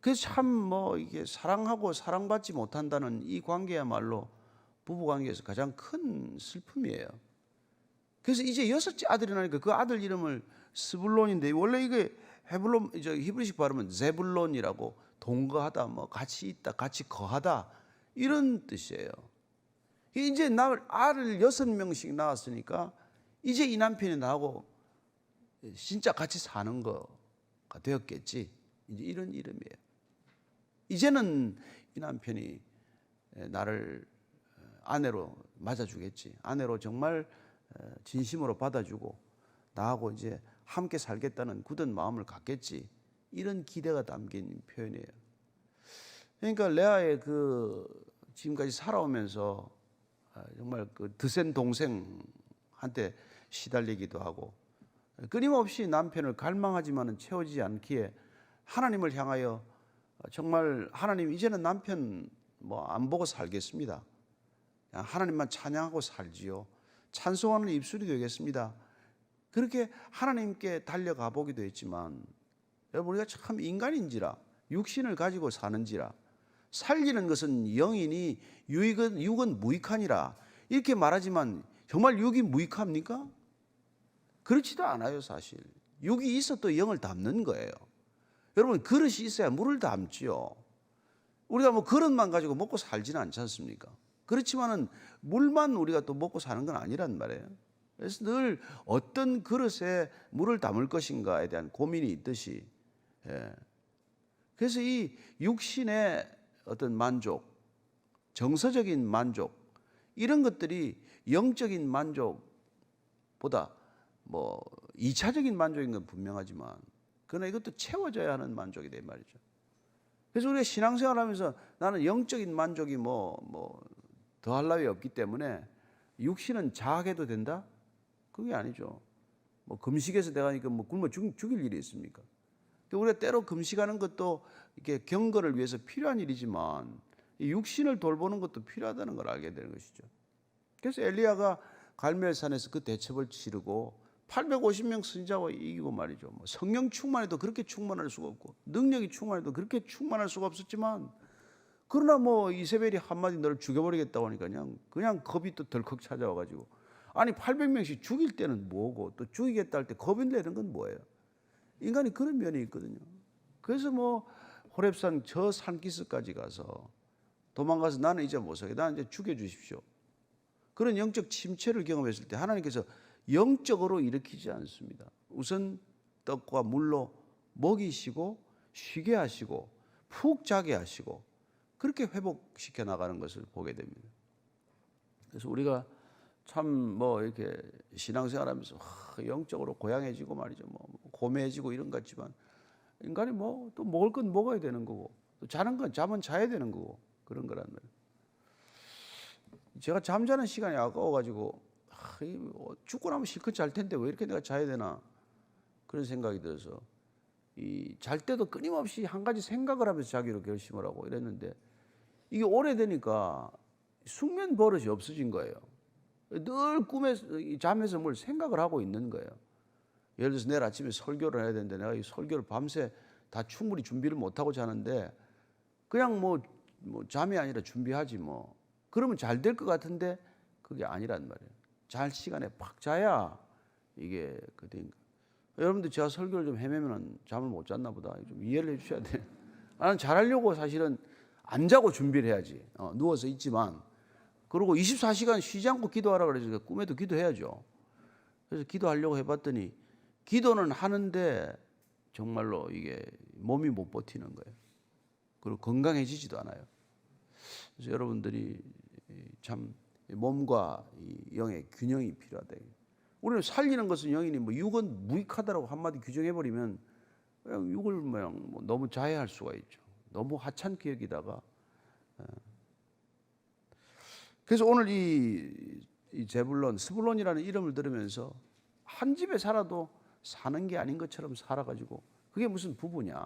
A: 그래서 참 뭐 이게 사랑하고 사랑받지 못한다는 이 관계야말로 부부 관계에서 가장 큰 슬픔이에요. 그래서 이제 6째 아들이 나니까 그 아들 이름을 스불론인데 원래 이게 히브리식 발음은 제불론이라고 동거하다, 뭐 같이 있다, 같이 거하다 이런 뜻이에요. 이제 아를 6명씩 낳았으니까 이제 이 남편이 나하고 진짜 같이 사는 거가 되었겠지. 이제 이런 이름이에요. 이제는 이 남편이 나를 아내로 맞아주겠지. 아내로 정말 진심으로 받아주고 나하고 이제 함께 살겠다는 굳은 마음을 갖겠지. 이런 기대가 담긴 표현이에요. 그러니까 레아의 그 지금까지 살아오면서 정말 그 드센 동생한테 시달리기도 하고 끊임없이 남편을 갈망하지만은 채워지지 않기에 하나님을 향하여 정말 하나님 이제는 남편 뭐 안 보고 살겠습니다. 하나님만 찬양하고 살지요. 찬송하는 입술이 되겠습니다. 그렇게 하나님께 달려가 보기도 했지만 여러분 우리가 참 인간인지라 육신을 가지고 사는지라 살리는 것은 영이니 육은 무익하니라 이렇게 말하지만 정말 육이 무익합니까? 그렇지도 않아요. 사실 육이 있어도 영을 담는 거예요. 여러분 그릇이 있어야 물을 담지요. 우리가 뭐 그릇만 가지고 먹고 살지는 않지 않습니까? 그렇지만은 물만 우리가 또 먹고 사는 건 아니란 말이에요. 그래서 늘 어떤 그릇에 물을 담을 것인가에 대한 고민이 있듯이, 그래서 이 육신의 어떤 만족, 정서적인 만족, 이런 것들이 영적인 만족보다 뭐 2차적인 만족인 건 분명하지만, 그러나 이것도 채워져야 하는 만족이다 이 말이죠. 그래서 우리가 신앙생활하면서 나는 영적인 만족이 더할 나위 없기 때문에 육신은 자학해도 된다? 그게 아니죠. 뭐 금식해서 내가 굶어 죽일 일이 있습니까? 우리가 때로 금식하는 것도 이렇게 경건을 위해서 필요한 일이지만 이 육신을 돌보는 것도 필요하다는 걸 알게 되는 것이죠. 그래서 엘리야가 갈멜산에서 그 대첩을 치르고 850명 선지자와 이기고 말이죠. 뭐 성령 충만해도 그렇게 충만할 수가 없고 능력이 충만해도 그렇게 충만할 수가 없었지만, 그러나 뭐 이세벨이 한마디 너를 죽여버리겠다고 하니까 그냥 겁이 또 덜컥 찾아와가지고, 아니 800명씩 죽일 때는 뭐고 또 죽이겠다 할 때 겁이 내는 건 뭐예요? 인간이 그런 면이 있거든요. 그래서 뭐 호렙산 저 산기슭까지 가서 도망가서 나는 이제 못 살게, 나는 이제 죽여주십시오. 그런 영적 침체를 경험했을 때 하나님께서 영적으로 일으키지 않습니다. 우선 떡과 물로 먹이시고 쉬게 하시고 푹 자게 하시고 그렇게 회복시켜 나가는 것을 보게 됩니다. 그래서 우리가 참 이렇게 신앙생활하면서 영적으로 고양해지고 말이죠. 고매해지고 이런 것 같지만, 인간이 또 먹을 건 먹어야 되는 거고 또 자는 건 잠은 자야 되는 거고 그런 거란 말이에요. 제가 잠자는 시간이 아까워가지고 죽고 나면 실컷 잘 텐데 왜 이렇게 내가 자야 되나 그런 생각이 들어서 잘 때도 끊임없이 한 가지 생각을 하면서 자기로 결심을 하고 이랬는데, 이게 오래되니까 숙면 버릇이 없어진 거예요. 늘 잠에서 뭘 생각을 하고 있는 거예요. 예를 들어서 내일 아침에 설교를 해야 되는데 내가 이 설교를 밤새 다 충분히 준비를 못하고 자는데 그냥 잠이 아니라 준비하지 그러면 잘 될 것 같은데 그게 아니란 말이에요. 잘 시간에 팍 자야 이게 그대인가. 여러분들 제가 설교를 좀 헤매면 잠을 못 잤나 보다. 좀 이해를 해 주셔야 돼요. 나는 잘하려고 사실은 안 자고 준비를 해야지. 누워서 있지만, 그리고 24시간 쉬지 않고 기도하라 그래서 꿈에도 기도해야죠. 그래서 기도하려고 해봤더니 기도는 하는데 정말로 이게 몸이 못 버티는 거예요. 그리고 건강해지지도 않아요. 그래서 여러분들이 참 몸과 이 영의 균형이 필요하다. 우리는 살리는 것은 영이니 육은 무익하다라고 한마디 규정해버리면 그냥 육을 너무 자해할 수가 있죠. 너무 하찮게 여기다가. 그래서 오늘 이 제불론, 스불론이라는 이름을 들으면서 한 집에 살아도 사는 게 아닌 것처럼 살아가지고, 그게 무슨 부부냐.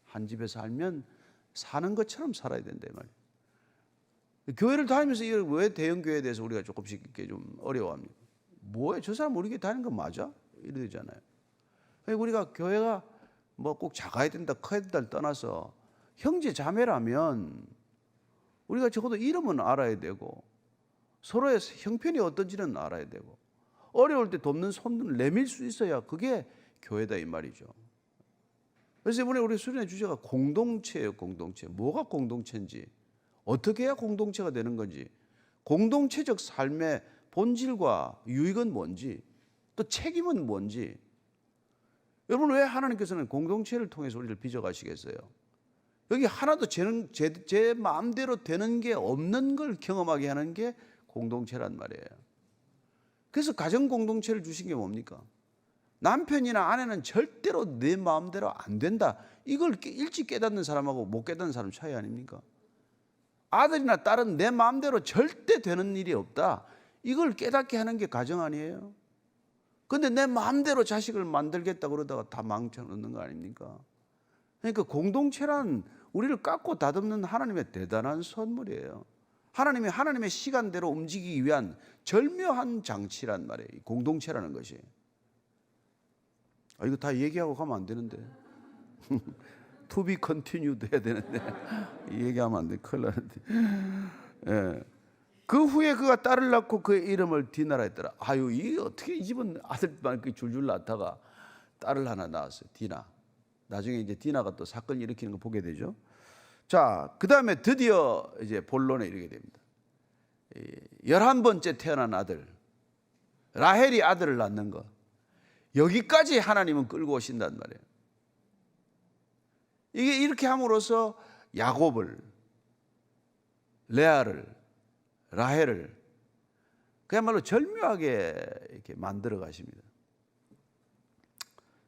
A: 한 집에 살면 사는 것처럼 살아야 된다 이 말이에요. 교회를 다니면서 왜 대형교회에 대해서 우리가 조금씩 이렇게 좀 어려워합니까? 뭐야, 저 사람 우리 교회 다니는 건 맞아? 이러잖아요. 우리가 교회가 꼭 작아야 된다, 커야 된다를 떠나서 형제 자매라면 우리가 적어도 이름은 알아야 되고 서로의 형편이 어떤지는 알아야 되고 어려울 때 돕는 손을 내밀 수 있어야 그게 교회다 이 말이죠. 그래서 이번에 우리 수련회 주제가 공동체예요. 공동체. 뭐가 공동체인지, 어떻게 해야 공동체가 되는 건지, 공동체적 삶의 본질과 유익은 뭔지, 또 책임은 뭔지. 여러분, 왜 하나님께서는 공동체를 통해서 우리를 빚어가시겠어요? 여기 하나도 제 마음대로 되는 게 없는 걸 경험하게 하는 게 공동체란 말이에요. 그래서 가정 공동체를 주신 게 뭡니까? 남편이나 아내는 절대로 내 마음대로 안 된다. 이걸 일찍 깨닫는 사람하고 못 깨닫는 사람 차이 아닙니까? 아들이나 딸은 내 마음대로 절대 되는 일이 없다. 이걸 깨닫게 하는 게 가정 아니에요? 근데 내 마음대로 자식을 만들겠다 그러다가 다 망쳐놓는 거 아닙니까? 그러니까 공동체란 우리를 깎고 다듬는 하나님의 대단한 선물이에요. 하나님이 하나님의 시간대로 움직이기 위한 절묘한 장치란 말이에요. 공동체라는 것이. 이거 다 얘기하고 가면 안 되는데. To be continued 해야 되는데 얘기하면 안 돼. 큰일 나는데. 예. 그 후에 그가 딸을 낳고 그의 이름을 디나라 했더라. 이게 어떻게 이 집은 아들만 줄줄 낳다가 딸을 하나 낳았어요. 디나. 나중에 이제 디나가 또 사건을 일으키는 거 보게 되죠. 자, 그 다음에 드디어 이제 본론에 이르게 됩니다. 11번째 태어난 아들 라헬이 아들을 낳는 거, 여기까지 하나님은 끌고 오신단 말이에요. 이게 이렇게 함으로써 야곱을, 레아를, 라헬을 그야말로 절묘하게 이렇게 만들어 가십니다.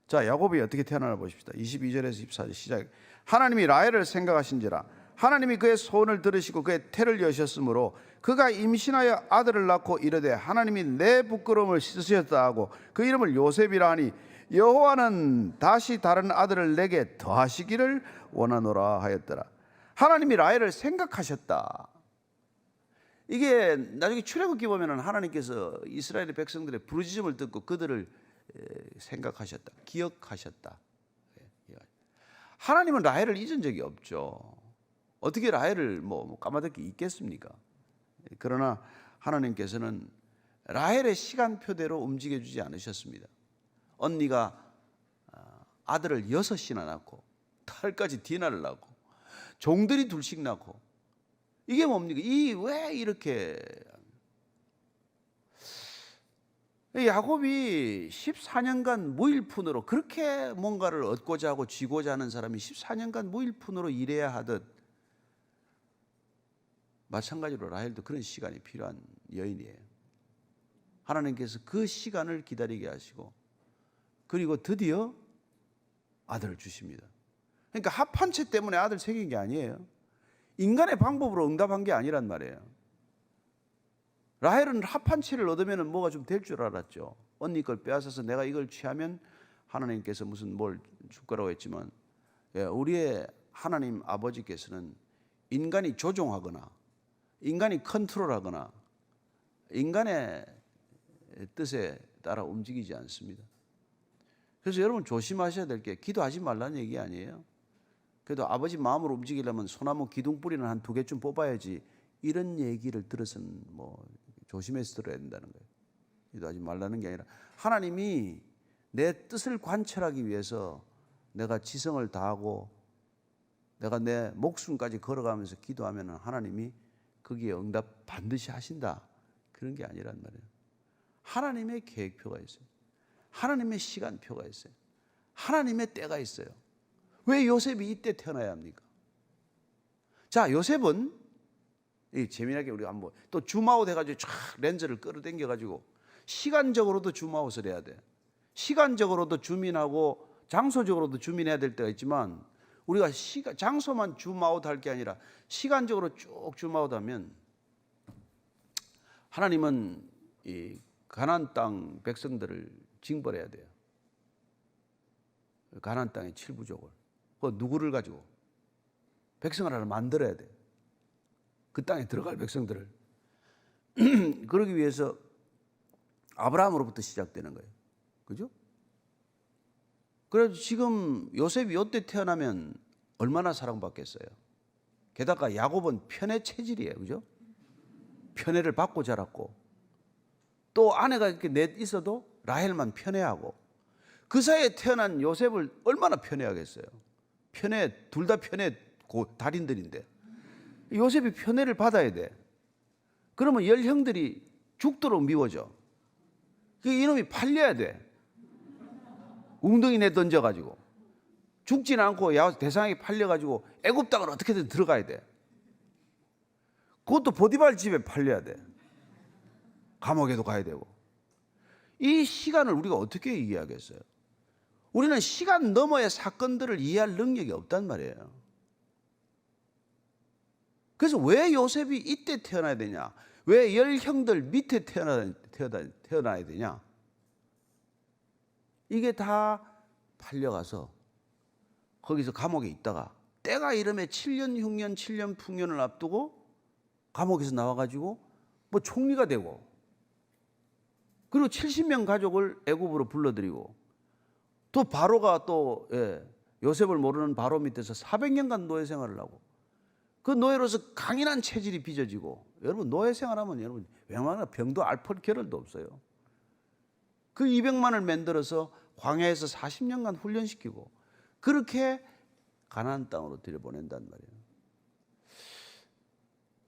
A: 자, 야곱이 어떻게 태어나나 보십시다. 22절에서 24절 시작. 하나님이 라헬을 생각하신지라 하나님이 그의 소원을 들으시고 그의 태를 여셨으므로 그가 임신하여 아들을 낳고 이르되 하나님이 내 부끄러움을 씻으셨다 하고 그 이름을 요셉이라 하니 여호와는 다시 다른 아들을 내게 더하시기를 원하노라 하였더라. 하나님이 라헬을 생각하셨다. 이게 나중에 출애굽기 보면은 하나님께서 이스라엘의 백성들의 부르짖음을 듣고 그들을 생각하셨다, 기억하셨다. 하나님은 라헬을 잊은 적이 없죠. 어떻게 라헬을 까마득히 잊겠습니까? 그러나 하나님께서는 라헬의 시간표대로 움직여주지 않으셨습니다. 언니가 아들을 6이나 낳고 딸까지 디나를 낳고 종들이 둘씩 낳고, 이게 뭡니까? 왜 이렇게 야곱이 14년간 무일푼으로 그렇게 뭔가를 얻고자 하고 쥐고자 하는 사람이 14년간 무일푼으로 일해야 하듯 마찬가지로 라헬도 그런 시간이 필요한 여인이에요. 하나님께서 그 시간을 기다리게 하시고 그리고 드디어 아들을 주십니다. 그러니까 합한 채 때문에 아들 생긴 게 아니에요. 인간의 방법으로 응답한 게 아니란 말이에요. 라헬은 합한 채를 얻으면 뭐가 좀 될 줄 알았죠. 언니 걸 빼앗아서 내가 이걸 취하면 하나님께서 무슨 뭘 줄 거라고 했지만, 우리의 하나님 아버지께서는 인간이 조종하거나 인간이 컨트롤하거나 인간의 뜻에 따라 움직이지 않습니다. 그래서 여러분 조심하셔야 될 게, 기도하지 말라는 얘기 아니에요. 그래도 아버지 마음으로 움직이려면 소나무 기둥뿌리는 한 2개쯤 뽑아야지, 이런 얘기를 들어서는 조심해서 들어야 된다는 거예요. 기도하지 말라는 게 아니라 하나님이 내 뜻을 관철하기 위해서 내가 지성을 다하고 내가 내 목숨까지 걸어가면서 기도하면 하나님이 거기에 응답 반드시 하신다, 그런 게 아니란 말이에요. 하나님의 계획표가 있어요. 하나님의 시간표가 있어요. 하나님의 때가 있어요. 왜 요셉이 이때 태어나야 합니까? 자, 요셉은 재미나게 우리가 한번 또 줌아웃 해가지고 쫙 렌즈를 끌어당겨 가지고 시간적으로도 줌아웃을 해야 돼. 시간적으로도 줌인하고 장소적으로도 줌인해야 될 때가 있지만, 우리가 장소만 줌아웃 할 게 아니라 시간적으로 쭉 줌아웃하면, 하나님은 이 가나안 땅 백성들을 징벌해야 돼요. 가나안 땅의 7부족을. 그 누구를 가지고 백성을 하나 만들어야 돼. 그 땅에 들어갈 백성들을. 그러기 위해서 아브라함으로부터 시작되는 거예요. 그죠? 그래서 지금 요셉이 이때 태어나면 얼마나 사랑받겠어요. 게다가 야곱은 편애 체질이에요. 그죠? 편애를 받고 자랐고, 또 아내가 이렇게 넷 있어도 라헬만 편애하고, 그 사이에 태어난 요셉을 얼마나 편애하겠어요. 둘 다 편애 달인들인데 요셉이 편애를 받아야 돼. 그러면 10형들이 죽도록 미워져. 이놈이 팔려야 돼. 웅덩이 내 던져가지고 죽지는 않고 대상에게 팔려가지고 애굽 땅을 어떻게든 들어가야 돼. 그것도 보디발 집에 팔려야 돼. 감옥에도 가야 되고. 이 시간을 우리가 어떻게 이해하겠어요? 우리는 시간 너머의 사건들을 이해할 능력이 없단 말이에요. 그래서 왜 요셉이 이때 태어나야 되냐? 왜 10형들 밑에 태어나야 되냐? 이게 다 팔려가서 거기서 감옥에 있다가 때가 이름에 7년 흉년 7년 풍년을 앞두고 감옥에서 나와가지고 총리가 되고, 그리고 70명 가족을 애굽으로 불러들이고, 또 바로가 요셉을 모르는 바로 밑에서 400년간 노예 생활을 하고, 그 노예로서 강인한 체질이 빚어지고, 여러분 노예 생활하면 여러분 웬만한 병도 앓을 겨를도 없어요. 그 200만을 만들어서 광야에서 40년간 훈련시키고 그렇게 가나안 땅으로 들여보낸단 말이에요.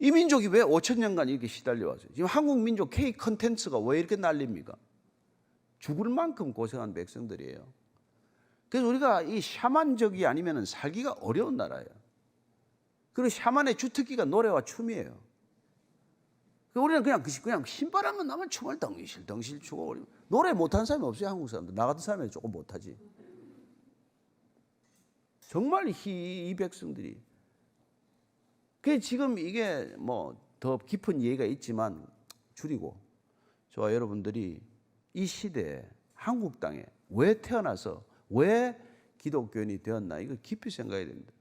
A: 이 민족이 왜 5천 년간 이렇게 시달려 왔어요? 지금 한국 민족 K 컨텐츠가 왜 이렇게 난립니까? 죽을 만큼 고생한 백성들이에요. 그래서 우리가 이 샤만적이 아니면 살기가 어려운 나라예요. 그리고 샤만의 주특기가 노래와 춤이에요. 우리는 그냥 신바람만 나면 춤을 덩실덩실 추고, 노래 못하는 사람이 없어요. 한국 사람들. 나 같은 사람이 조금 못하지. 정말 이 백성들이. 그 지금 이게 뭐 더 깊은 이해가 있지만 줄이고, 저와 여러분들이 이 시대에 한국 땅에 왜 태어나서 왜 기독교인이 되었나, 이거 깊이 생각해야 됩니다.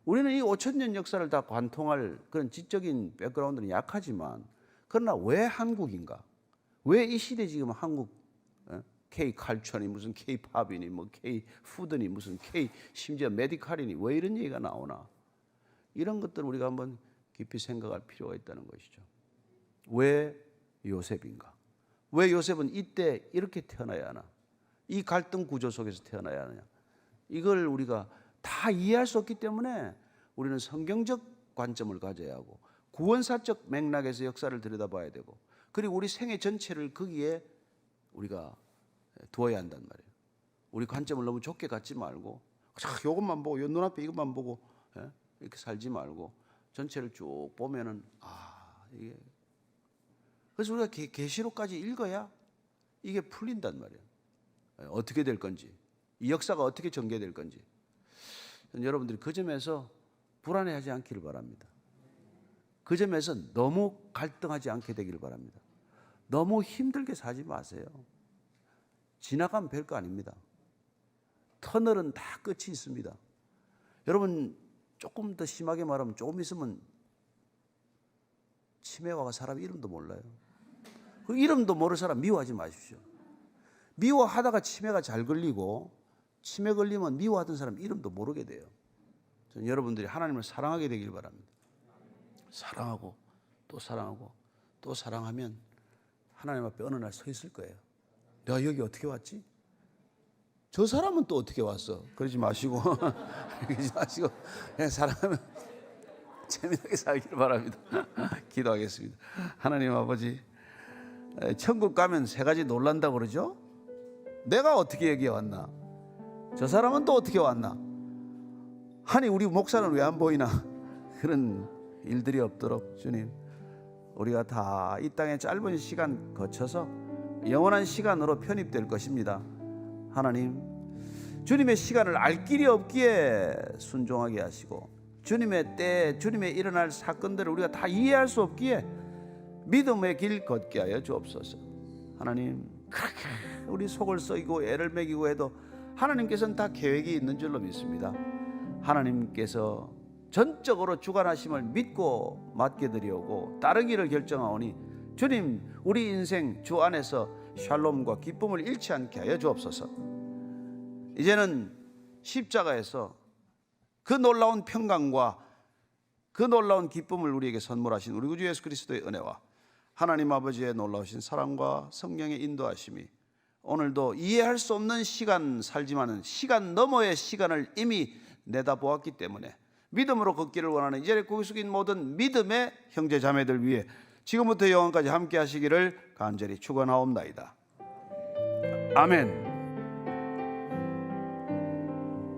A: 우리는 이 5,000년 역사를 다 관통할 그런 지적인 백그라운드는 약하지만, 그러나 왜 한국인가? 왜 이 시대에 지금 한국 K 칼처니 무슨 K 팝이니 뭐 K 푸드니 무슨 K 심지어 메디칼이니 왜 이런 얘기가 나오나? 이런 것들을 우리가 한번 깊이 생각할 필요가 있다는 것이죠. 왜 요셉인가? 왜 요셉은 이때 이렇게 태어나야 하나? 이 갈등 구조 속에서 태어나야 하느냐? 이걸 우리가 다 이해할 수 없기 때문에 우리는 성경적 관점을 가져야 하고 구원사적 맥락에서 역사를 들여다봐야 되고, 그리고 우리 생애 전체를 거기에 우리가 두어야 한단 말이에요. 우리 관점을 너무 좁게 갖지 말고 이것만 보고, 요 눈앞에 이것만 보고 이렇게 살지 말고 전체를 쭉 보면은 이게, 그래서 우리가 계시록까지 읽어야 이게 풀린단 말이에요. 어떻게 될 건지, 이 역사가 어떻게 전개될 건지. 여러분들이 그 점에서 불안해하지 않기를 바랍니다. 그 점에서 너무 갈등하지 않게 되기를 바랍니다. 너무 힘들게 사지 마세요. 지나가면 별거 아닙니다. 터널은 다 끝이 있습니다. 여러분, 조금 더 심하게 말하면 조금 있으면 치매와 사람 이름도 몰라요. 그 이름도 모를 사람 미워하지 마십시오. 미워하다가 치매가 잘 걸리고, 치매 걸리면 미워하던 사람 이름도 모르게 돼요. 저는 여러분들이 하나님을 사랑하게 되길 바랍니다. 사랑하고 또 사랑하고 또 사랑하면 하나님 앞에 어느 날 서 있을 거예요. 내가 여기 어떻게 왔지? 저 사람은 또 어떻게 왔어? 그러지 마시고 그러지 마시고 그냥 사랑하면 재미나게 살기를 바랍니다. 기도하겠습니다. 하나님 아버지, 천국 가면 세 가지 놀란다고 그러죠? 내가 어떻게 여기에 왔나? 저 사람은 또 어떻게 왔나? 아니, 우리 목사는 왜 안 보이나? 그런 일들이 없도록 주님, 우리가 다 이 땅의 짧은 시간 거쳐서 영원한 시간으로 편입될 것입니다. 하나님, 주님의 시간을 알 길이 없기에 순종하게 하시고, 주님의 때에 주님의 일어날 사건들을 우리가 다 이해할 수 없기에 믿음의 길 걷게 하여 주옵소서. 하나님, 그렇게 우리 속을 썩이고 애를 먹이고 해도 하나님께서는 다 계획이 있는 줄로 믿습니다. 하나님께서 전적으로 주관하심을 믿고 맡겨드리오고 따르기를 결정하오니, 주님, 우리 인생 주 안에서 샬롬과 기쁨을 잃지 않게 하여 주옵소서. 이제는 십자가에서 그 놀라운 평강과 그 놀라운 기쁨을 우리에게 선물하신 우리 구주 예수 그리스도의 은혜와 하나님 아버지의 놀라우신 사랑과 성령의 인도하심이 오늘도 이해할 수 없는 시간 살지만은 시간 너머의 시간을 이미 내다보았기 때문에 믿음으로 걷기를 원하는 이 자리에 고개 숙인 모든 믿음의 형제 자매들 위해 지금부터 영원까지 함께 하시기를 간절히 축원하옵나이다. 아멘.